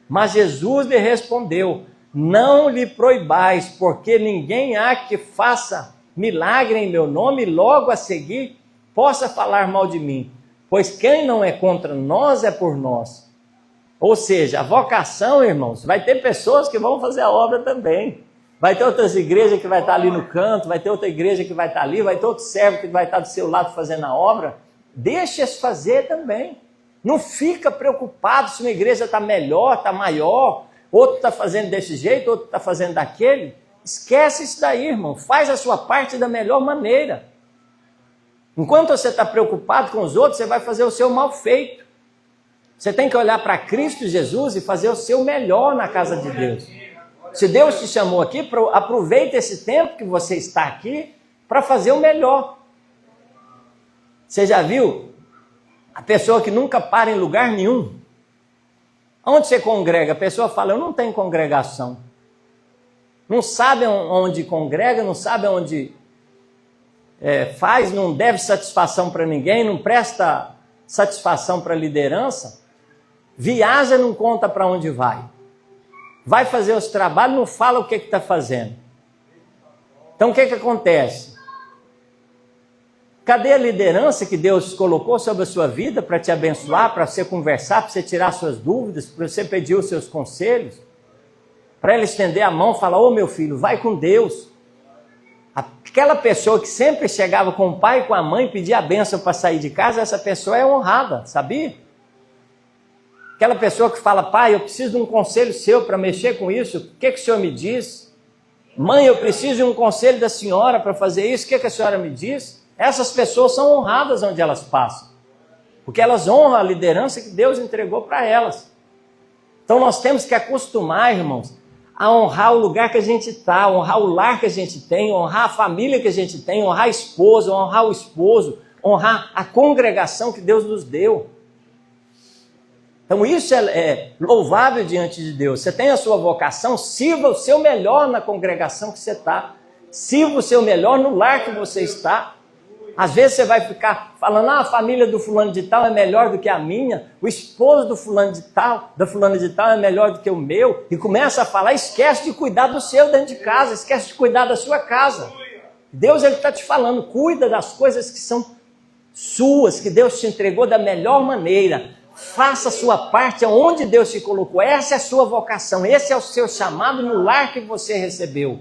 Mas Jesus lhe respondeu, não lhe proibais, porque ninguém há que faça milagre em meu nome e logo a seguir possa falar mal de mim. Pois quem não é contra nós é por nós. Ou seja, a vocação, irmãos, vai ter pessoas que vão fazer a obra também. Vai ter outras igrejas que vai estar ali no canto, vai ter outra igreja que vai estar ali, vai ter outro servo que vai estar do seu lado fazendo a obra. Deixa-se fazer também. Não fica preocupado se uma igreja está melhor, está maior, outro está fazendo desse jeito, outro está fazendo daquele. Esquece isso daí, irmão. Faz a sua parte da melhor maneira. Enquanto você está preocupado com os outros, você vai fazer o seu mal feito. Você tem que olhar para Cristo Jesus e fazer o seu melhor na casa de Deus. Se Deus te chamou aqui, aproveita esse tempo que você está aqui para fazer o melhor. Você já viu a pessoa que nunca para em lugar nenhum? Onde você congrega? A pessoa fala, eu não tenho congregação. Não sabe onde congrega, não sabe onde faz, não deve satisfação para ninguém, não presta satisfação para a liderança. Viaja, não conta para onde vai. Vai fazer os trabalhos, não fala o que está fazendo. Então o que acontece? Cadê a liderança que Deus colocou sobre a sua vida para te abençoar, para você conversar, para você tirar suas dúvidas, para você pedir os seus conselhos? Para ela estender a mão e falar, ô meu filho, vai com Deus. Aquela pessoa que sempre chegava com o pai e com a mãe, pedia a bênção para sair de casa, essa pessoa é honrada, sabia? Aquela pessoa que fala, pai, eu preciso de um conselho seu para mexer com isso, o que o senhor me diz? Mãe, eu preciso de um conselho da senhora para fazer isso, o que a senhora me diz? Essas pessoas são honradas onde elas passam, porque elas honram a liderança que Deus entregou para elas. Então nós temos que acostumar, irmãos, a honrar o lugar que a gente está, honrar o lar que a gente tem, honrar a família que a gente tem, honrar a esposa, honrar o esposo, honrar a congregação que Deus nos deu. Então isso é louvável diante de Deus. Você tem a sua vocação, sirva o seu melhor na congregação que você está, sirva o seu melhor no lar que você está. Às vezes você vai ficar falando, a família do fulano de tal é melhor do que a minha, o esposo do fulano de tal, da fulana de tal é melhor do que o meu, e começa a falar, esquece de cuidar do seu dentro de casa, esquece de cuidar da sua casa. Deus está te falando, cuida das coisas que são suas, que Deus te entregou da melhor maneira. Faça a sua parte aonde Deus te colocou. Essa é a sua vocação, esse é o seu chamado no lar que você recebeu.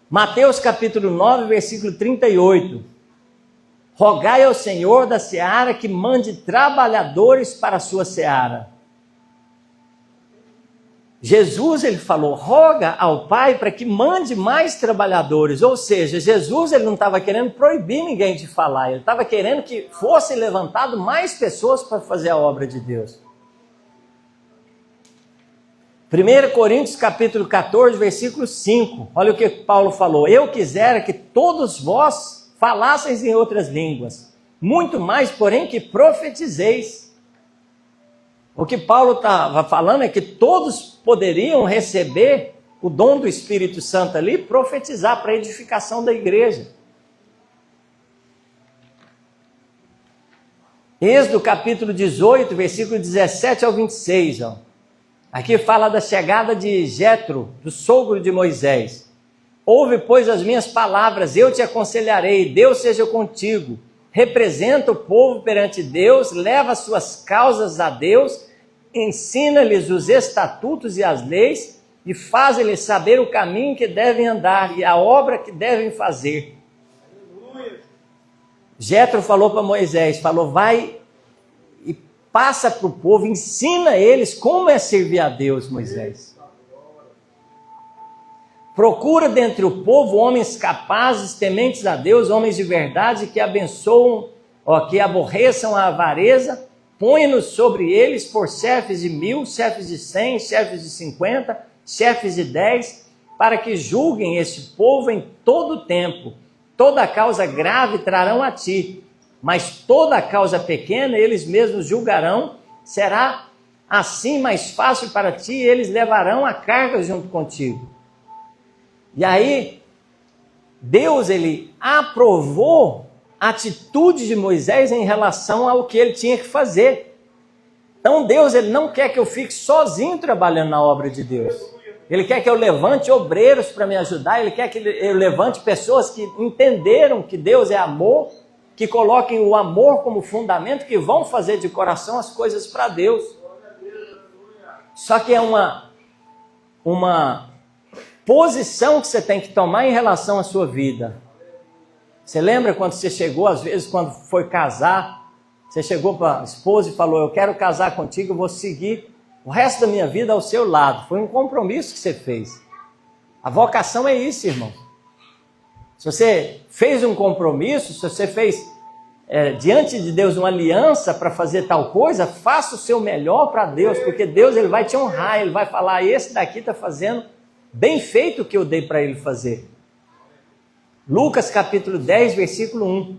Mateus capítulo 9, versículo 38. Rogai ao Senhor da seara que mande trabalhadores para a sua seara. Jesus, ele falou, roga ao Pai para que mande mais trabalhadores. Ou seja, Jesus ele não estava querendo proibir ninguém de falar. Ele estava querendo que fosse levantado mais pessoas para fazer a obra de Deus. 1 Coríntios capítulo 14, versículo 5. Olha o que Paulo falou. Eu quisera que todos vós falasseis em outras línguas, muito mais, porém, que profetizeis. O que Paulo estava falando é que todos poderiam receber o dom do Espírito Santo ali, profetizar para a edificação da igreja. Êxodo capítulo 18, versículo 17 ao 26, ó. Aqui fala da chegada de Jetro, do sogro de Moisés. Ouve, pois, as minhas palavras, eu te aconselharei, Deus seja contigo. Representa o povo perante Deus, leva as suas causas a Deus, ensina-lhes os estatutos e as leis, e faz-lhes saber o caminho que devem andar e a obra que devem fazer. Jetro falou para Moisés, falou, vai e passa para o povo, ensina eles como é servir a Deus, Moisés. Procura dentre o povo homens capazes, tementes a Deus, homens de verdade, que abençoam, que aborreçam a avareza, põe-nos sobre eles por chefes de 1000, chefes de 100, chefes de 50, chefes de 10, para que julguem este povo em todo o tempo. Toda causa grave trarão a ti, mas toda causa pequena eles mesmos julgarão, será assim mais fácil para ti, e eles levarão a carga junto contigo. E aí, Deus, ele aprovou a atitude de Moisés em relação ao que ele tinha que fazer. Então Deus, ele não quer que eu fique sozinho trabalhando na obra de Deus. Ele quer que eu levante obreiros para me ajudar, ele quer que eu levante pessoas que entenderam que Deus é amor, que coloquem o amor como fundamento, que vão fazer de coração as coisas para Deus. Só que é uma posição que você tem que tomar em relação à sua vida. Você lembra quando você chegou, às vezes, quando foi casar, você chegou para a esposa e falou, eu quero casar contigo, eu vou seguir o resto da minha vida ao seu lado. Foi um compromisso que você fez. A vocação é isso, irmão. Se você fez um compromisso, se você fez diante de Deus uma aliança para fazer tal coisa, faça o seu melhor para Deus, porque Deus, ele vai te honrar, ele vai falar, esse daqui está fazendo bem feito o que eu dei para ele fazer. Lucas capítulo 10, versículo 1.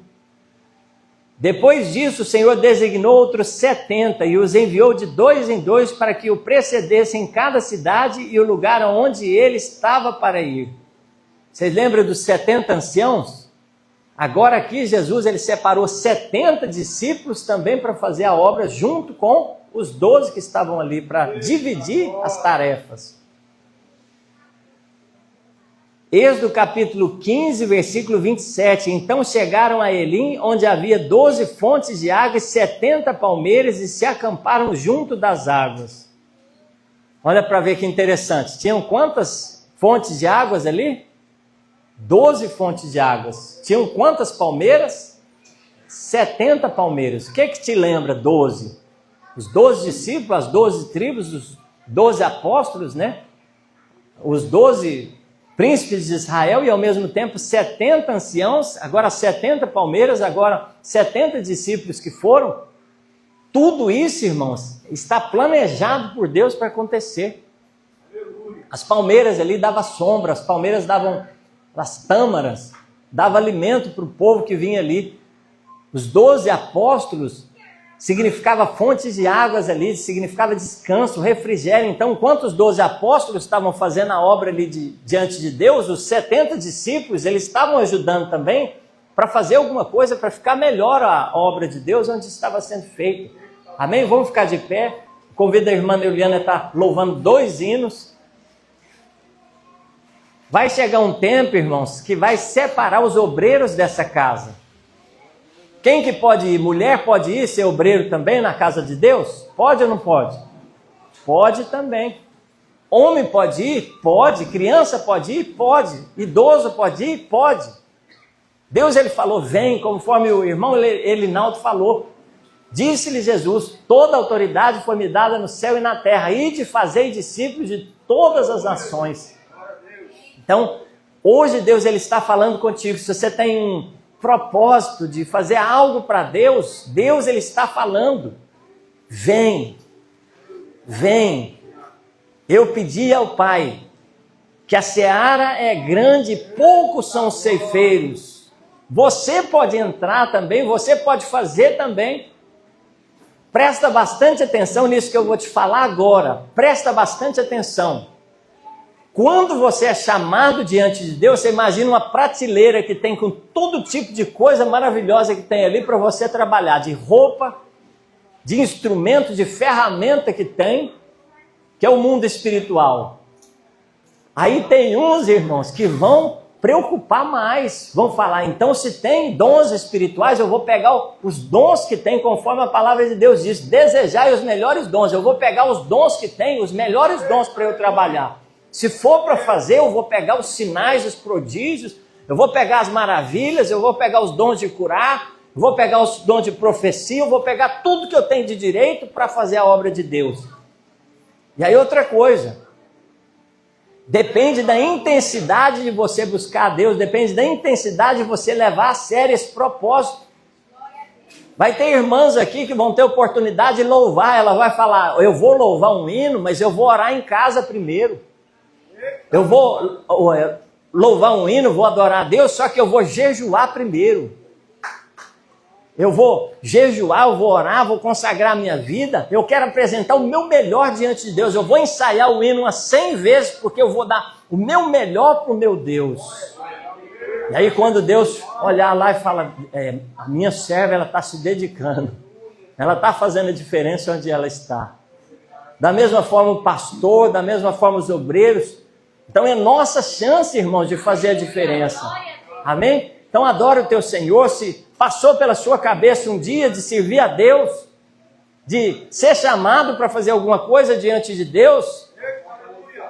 Depois disso, o Senhor designou outros 70 e os enviou de 2 em 2 para que o precedessem em cada cidade e o lugar onde ele estava para ir. Vocês lembram dos 70 anciãos? Agora aqui Jesus, ele separou 70 discípulos também para fazer a obra junto com os 12 que estavam ali, para dividir as tarefas. Êxodo capítulo 15, versículo 27. Então chegaram a Elim, onde havia 12 fontes de água e 70 palmeiras, e se acamparam junto das águas. Olha para ver que interessante. Tinham quantas fontes de águas ali? 12 fontes de águas. Tinham quantas palmeiras? 70 palmeiras. O que te lembra 12? Os 12 discípulos, as 12 tribos, os 12 apóstolos, né? Os 12 príncipes de Israel e ao mesmo tempo 70 anciãos, agora 70 palmeiras, agora 70 discípulos que foram. Tudo isso, irmãos, está planejado por Deus para acontecer. As palmeiras ali davam sombra, as palmeiras davam as tâmaras, davam alimento para o povo que vinha ali. Os 12 apóstolos significava fontes de águas ali, significava descanso, refrigério. Então, enquanto os 12 apóstolos estavam fazendo a obra ali diante de Deus, os 70 discípulos, eles estavam ajudando também para fazer alguma coisa, para ficar melhor a obra de Deus onde estava sendo feita. Amém? Vamos ficar de pé. Convido a irmã Neuliana a estar louvando 2 hinos. Vai chegar um tempo, irmãos, que vai separar os obreiros dessa casa. Quem que pode ir? Mulher pode ir ser obreiro também na casa de Deus? Pode ou não pode? Pode também. Homem pode ir? Pode. Criança pode ir? Pode. Idoso pode ir? Pode. Deus, ele falou, vem, conforme o irmão Elinaldo falou. Disse-lhe Jesus, toda autoridade foi me dada no céu e na terra, ide fazei discípulos de todas as nações. Então, hoje Deus, ele está falando contigo. Se você tem um propósito de fazer algo para Deus, Deus, ele está falando, vem, vem. Eu pedi ao Pai que a seara é grande, poucos são os ceifeiros. Você pode entrar também, você pode fazer também. Presta bastante atenção nisso que eu vou te falar agora. Presta bastante atenção. Quando você é chamado diante de Deus, você imagina uma prateleira que tem com todo tipo de coisa maravilhosa que tem ali para você trabalhar, de roupa, de instrumento, de ferramenta que tem, que é o mundo espiritual. Aí tem uns, irmãos, que vão preocupar mais, vão falar, então se tem dons espirituais, eu vou pegar os dons que tem, conforme a palavra de Deus diz, desejai os melhores dons, eu vou pegar os dons que tem, os melhores dons para eu trabalhar. Se for para fazer, eu vou pegar os sinais, os prodígios, eu vou pegar as maravilhas, eu vou pegar os dons de curar, eu vou pegar os dons de profecia, eu vou pegar tudo que eu tenho de direito para fazer a obra de Deus. E aí outra coisa, depende da intensidade de você buscar a Deus, depende da intensidade de você levar a sério esse propósito. Vai ter irmãs aqui que vão ter oportunidade de louvar, ela vai falar, eu vou louvar um hino, mas eu vou orar em casa primeiro. Eu vou louvar um hino, vou adorar a Deus, só que eu vou jejuar primeiro. Eu vou jejuar, eu vou orar, vou consagrar a minha vida. Eu quero apresentar o meu melhor diante de Deus. Eu vou ensaiar o hino umas 100 vezes, porque eu vou dar o meu melhor para o meu Deus. E aí quando Deus olhar lá e fala, a minha serva, ela está se dedicando. Ela está fazendo a diferença onde ela está. Da mesma forma o pastor, da mesma forma os obreiros. Então é nossa chance, irmãos, de fazer a diferença. Amém? Então adora o teu Senhor. Se passou pela sua cabeça um dia de servir a Deus, de ser chamado para fazer alguma coisa diante de Deus,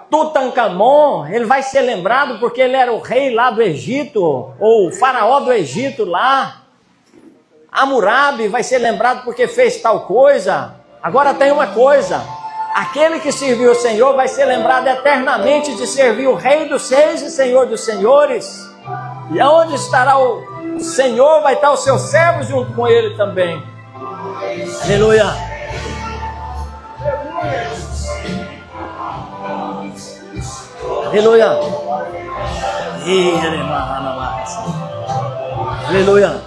Tutankhamon, ele vai ser lembrado porque ele era o rei lá do Egito, ou o faraó do Egito lá. Hammurabi vai ser lembrado porque fez tal coisa. Agora tem uma coisa, aquele que serviu o Senhor vai ser lembrado eternamente de servir o Rei dos Reis e Senhor dos Senhores. E aonde estará o Senhor, vai estar os seus servos junto com ele também. Aleluia. Aleluia. Aleluia.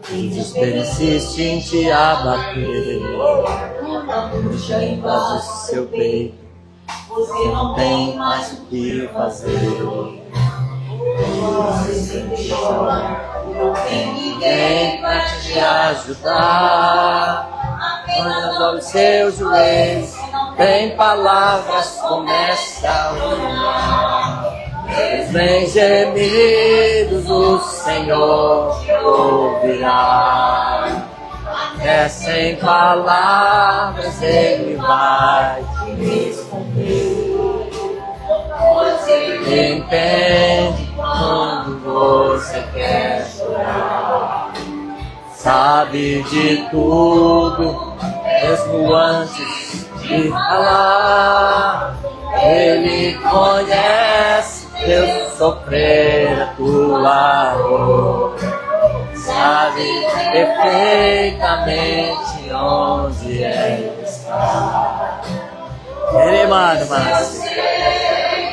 Desespero insiste em te abater, puxa embaixo do seu peito, você não tem mais o que fazer. Não tem ninguém para te ajudar. Apenas olha os seus joelhos, tem palavras, começa a orar. Vem gemidos, o Senhor ouvirá. Até sem palavras Ele vai te responder. Ele entende quando você quer chorar. Sabe de tudo, mesmo antes de falar. Ele conhece teu sofrer, a tua dor. Sabe perfeitamente onde Ele está. Ele manda, mas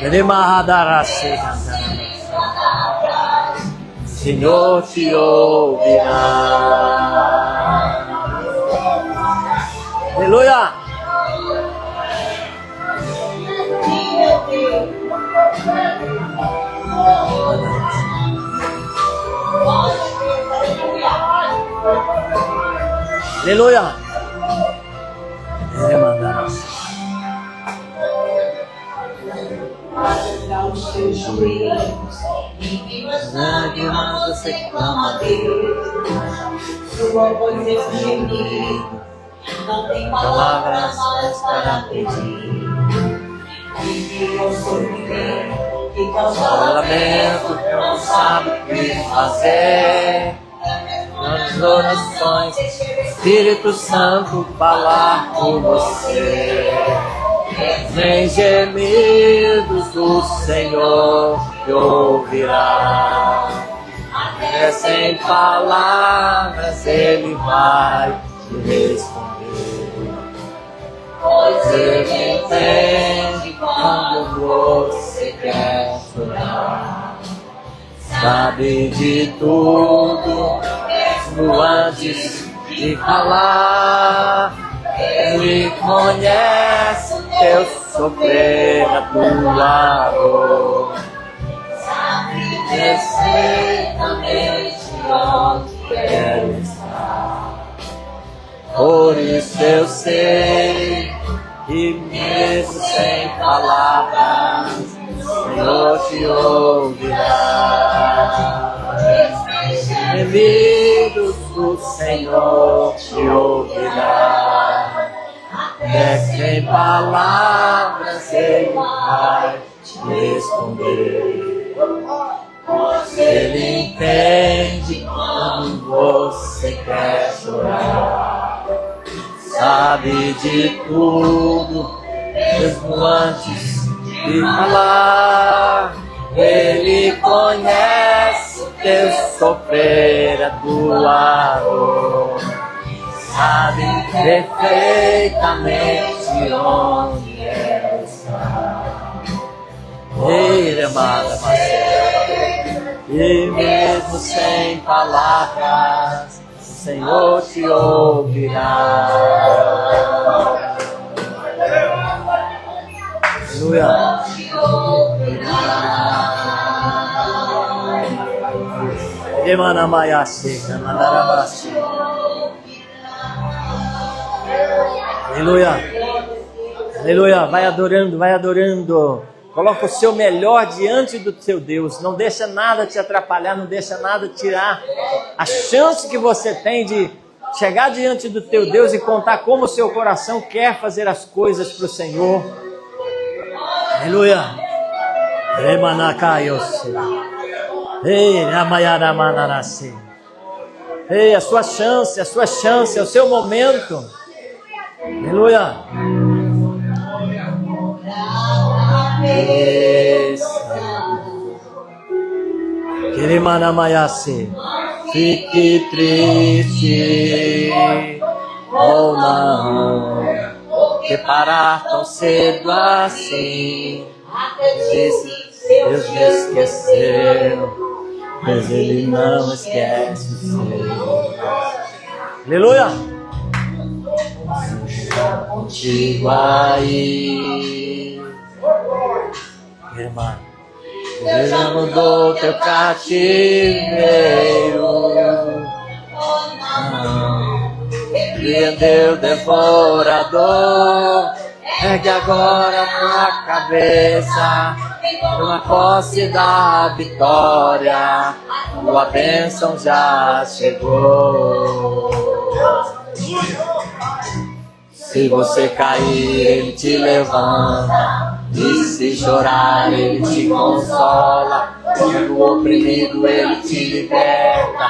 Ele manda, Senhor te ouvirá. Aleluia. Aleluia. Ele manda. Os teus joelhos, lágrimas você clama a Deus. Sua voz é um gemido, não tem palavras mais para pedir. Vive o sofrimento que causa lamento, não sabe o que fazer. Nas orações, Espírito Santo falar com você. Vem gemidos, o Senhor te ouvirá. Até sem palavras Ele vai te responder. Pois Ele entende quando você quer chorar. Sabe de tudo, mesmo antes de falar. Ele conhece teu sofrer, a tua dor. Sabe perfeitamente onde quero estar. Por isso eu sei que mesmo sem palavras, o Senhor te ouvirá. Gemidos do Senhor te ouvirá. Até sem palavras Ele vai te responder. Ele entende quando você quer chorar. Sabe de tudo, mesmo antes de falar. Ele conhece teu sofrer, a tua dor. Sabe perfeitamente onde ela está. Ei, amada, e mesmo sem palavras, o Senhor te ouvirá. Aleluia. Aleluia. Aleluia. Vai adorando, vai adorando. Coloca o seu melhor diante do teu Deus. Não deixa nada te atrapalhar, não deixa nada tirar a chance que você tem de chegar diante do teu Deus e contar como o seu coração quer fazer as coisas para o Senhor. Aleluia. Ei, a sua chance, é o seu momento. Aleluia. Fique triste ou não, que parar tão cedo assim. Deus me esqueceu, mas Ele não esquece o seu. Aleluia. Contigo aí, irmã. Deus já mudou teu cativeiro. Repreendeu o devorador. Ergue agora tua cabeça, uma posse da vitória. Tua bênção já chegou. Se você cair, Ele te levanta. E se chorar, Ele te consola. Quando oprimido, Ele te liberta.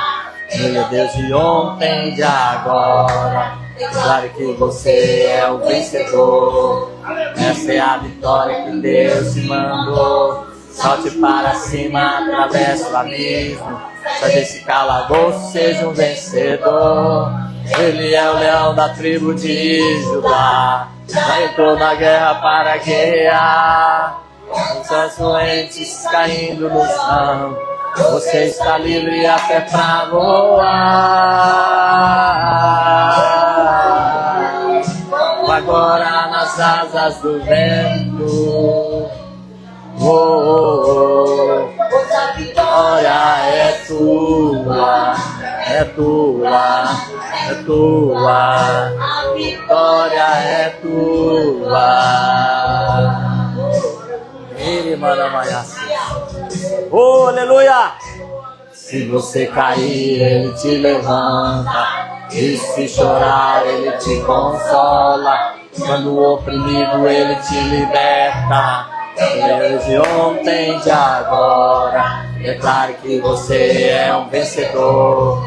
Ele é Deus de ontem e de agora. Declare que você é o vencedor. Essa é a vitória que Deus te mandou. Salte para cima, atravesse o abismo. Sai desse calabouço, seja um vencedor. Ele é o leão da tribo de Judá. Já entrou na guerra para guerrear. Os seus doentes caindo no chão. Você está livre até para voar. Agora nas asas do vento. Oh, oh, oh. A vitória é tua, é tua, é tua. A vitória é tua. Ele manda mais. Oh, aleluia! Se você cair, Ele te levanta. E se chorar, Ele te consola. Quando o oprimido, Ele te liberta. Ele de ontem e de agora. Declare que você é um vencedor.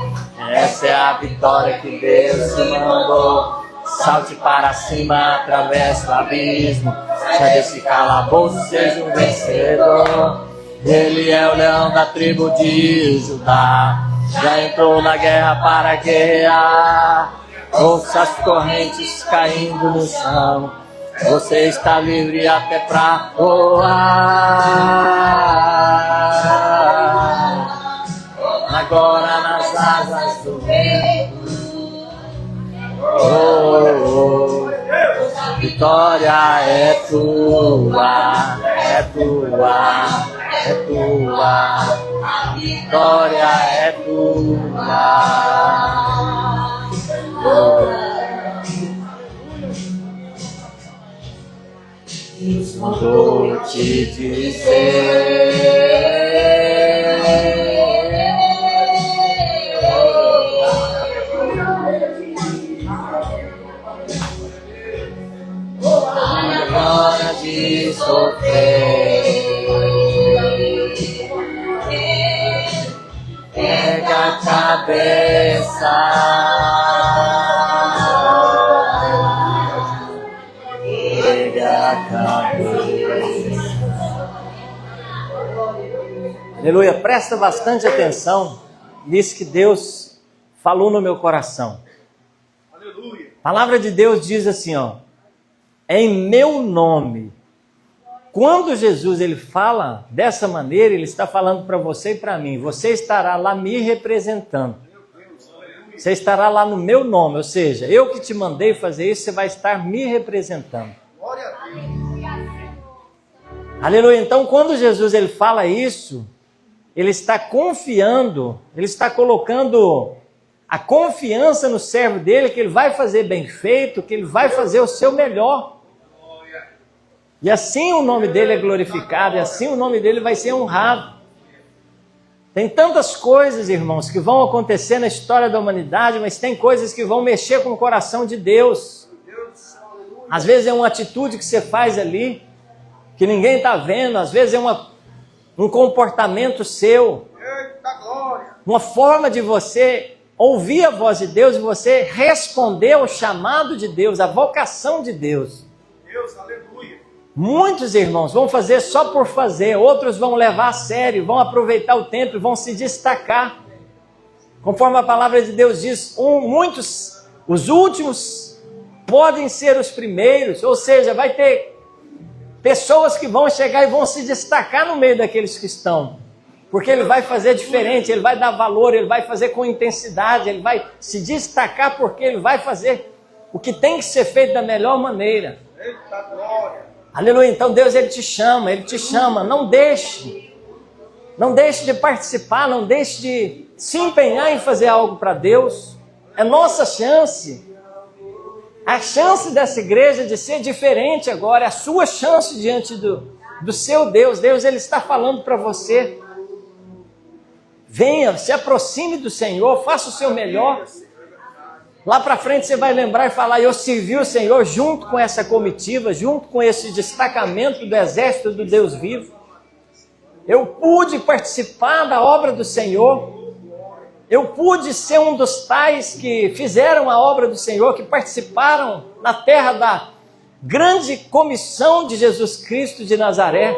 Essa é a vitória que Deus te mandou. Salte para cima, atravesse o abismo. Sai desse calabouço, seja um vencedor. Ele é o leão da tribo de Judá. Já entrou na guerra para guerrear. Ouça as correntes caindo no chão. Você está livre até pra voar. Agora nas asas do vento. Vitória é tua, é tua, é tua. Vitória é tua. Vou te dizer. Hora de sofrer. Pega a cabeça. Pega a cabeça. Aleluia, presta bastante atenção nisso que Deus falou no meu coração. Aleluia. A palavra de Deus diz assim, ó. Em meu nome. Quando Jesus ele fala dessa maneira, ele está falando para você e para mim. Você estará lá me representando. Você estará lá no meu nome, ou seja, eu que te mandei fazer isso, você vai estar me representando. Aleluia. Então, quando Jesus ele fala isso, ele está confiando, ele está colocando a confiança no servo dele, que ele vai fazer bem feito, que ele vai fazer o seu melhor. E assim o nome dele é glorificado, e assim o nome dele vai ser honrado. Tem tantas coisas, irmãos, que vão acontecer na história da humanidade, mas tem coisas que vão mexer com o coração de Deus. Às vezes é uma atitude que você faz ali, que ninguém está vendo, às vezes é um comportamento seu, uma forma de você ouvir a voz de Deus e você responder ao chamado de Deus, à vocação de Deus. Deus, aleluia. Muitos irmãos vão fazer só por fazer, outros vão levar a sério, vão aproveitar o tempo e vão se destacar. Conforme a palavra de Deus diz, muitos, os últimos, podem ser os primeiros, ou seja, vai ter pessoas que vão chegar e vão se destacar no meio daqueles que estão. Porque ele vai fazer diferente, ele vai dar valor, ele vai fazer com intensidade, ele vai se destacar porque ele vai fazer o que tem que ser feito da melhor maneira. Eita glória. Aleluia, então Deus ele te chama, não deixe de participar, não deixe de se empenhar em fazer algo para Deus. É nossa chance, a chance dessa igreja de ser diferente agora, é a sua chance diante do seu Deus. Deus ele está falando para você, venha, se aproxime do Senhor, faça o seu melhor. Lá para frente você vai lembrar e falar, eu servi o Senhor junto com essa comitiva, junto com esse destacamento do exército do Deus vivo. Eu pude participar da obra do Senhor. Eu pude ser um dos tais que fizeram a obra do Senhor, que participaram na terra da grande comissão de Jesus Cristo de Nazaré.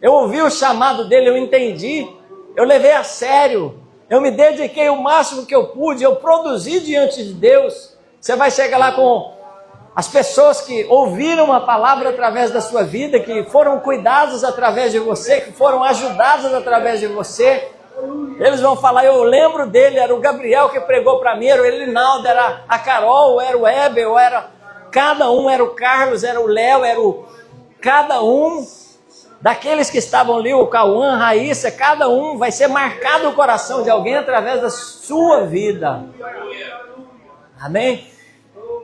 Eu ouvi o chamado dele, eu entendi, eu levei a sério. Eu me dediquei o máximo que eu pude, eu produzi diante de Deus. Você vai chegar lá com as pessoas que ouviram a palavra através da sua vida, que foram cuidadas através de você, que foram ajudadas através de você. Eles vão falar, eu lembro dele, era o Gabriel que pregou para mim, era o Elinaldo, era a Carol, era o Heber, era cada um, era o Carlos, era o Léo, cada um. Daqueles que estavam ali, o Cauã, a Raíssa, cada um vai ser marcado o coração de alguém através da sua vida. Amém?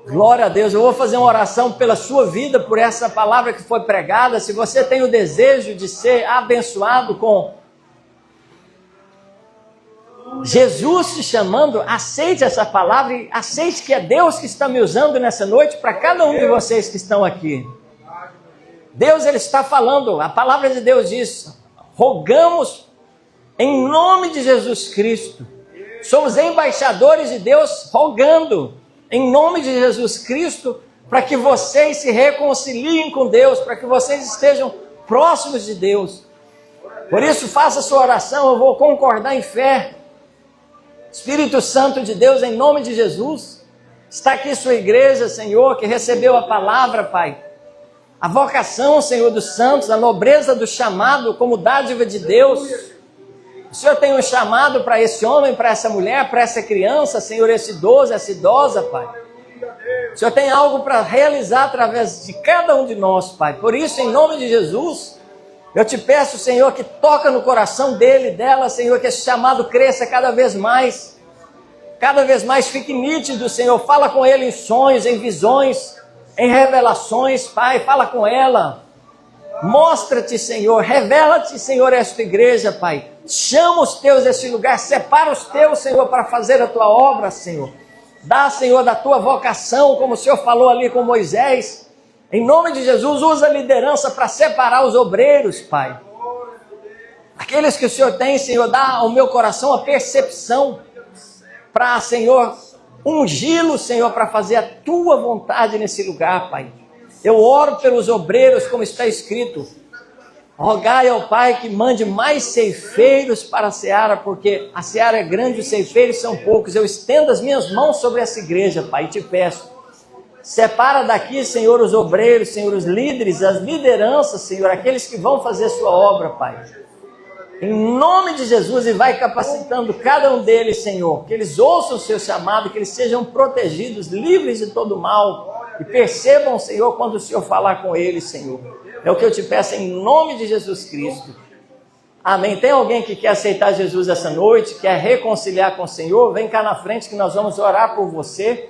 Glória a Deus. Eu vou fazer uma oração pela sua vida, por essa palavra que foi pregada. Se você tem o desejo de ser abençoado com Jesus te chamando, aceite essa palavra e aceite que é Deus que está me usando nessa noite para cada um de vocês que estão aqui. Deus ele está falando, a palavra de Deus diz, rogamos em nome de Jesus Cristo, somos embaixadores de Deus rogando em nome de Jesus Cristo para que vocês se reconciliem com Deus, para que vocês estejam próximos de Deus. Por isso faça a sua oração, eu vou concordar em fé. Espírito Santo de Deus, em nome de Jesus, está aqui sua igreja, Senhor, que recebeu a palavra, Pai. a vocação, Senhor, dos santos, a nobreza do chamado como dádiva de Deus. O Senhor tem um chamado para esse homem, para essa mulher, para essa criança, Senhor, esse idoso, essa idosa, Pai. O Senhor tem algo para realizar através de cada um de nós, Pai. Por isso, em nome de Jesus, eu te peço, Senhor, que toca no coração dele, dela, Senhor, que esse chamado cresça cada vez mais. Cada vez mais fique nítido, Senhor. Fala com ele em sonhos, em visões, em revelações, Pai. Fala com ela. Mostra-te, Senhor. Revela-te, Senhor, esta igreja, Pai. Chama os teus deste lugar. Separa os teus, Senhor, para fazer a tua obra, Senhor. Dá, Senhor, da tua vocação, como o Senhor falou ali com Moisés. Em nome de Jesus, usa a liderança para separar os obreiros, Pai. Aqueles que o Senhor tem, Senhor, dá ao meu coração a percepção para, Senhor, ungí-lo, Senhor, para fazer a tua vontade nesse lugar, Pai. Eu oro pelos obreiros, como está escrito. Rogai ao Pai que mande mais ceifeiros para a seara, porque a seara é grande, os ceifeiros são poucos. Eu estendo as minhas mãos sobre essa igreja, Pai, e te peço. Separa daqui, Senhor, os obreiros, Senhor, os líderes, as lideranças, Senhor, aqueles que vão fazer a sua obra, Pai. Em nome de Jesus, e vai capacitando cada um deles, Senhor, que eles ouçam o seu chamado, que eles sejam protegidos, livres de todo mal, e percebam, Senhor, quando o Senhor falar com eles, Senhor. É o que eu te peço em nome de Jesus Cristo. Amém. Tem alguém que quer aceitar Jesus essa noite, quer reconciliar com o Senhor? Vem cá na frente que nós vamos orar por você.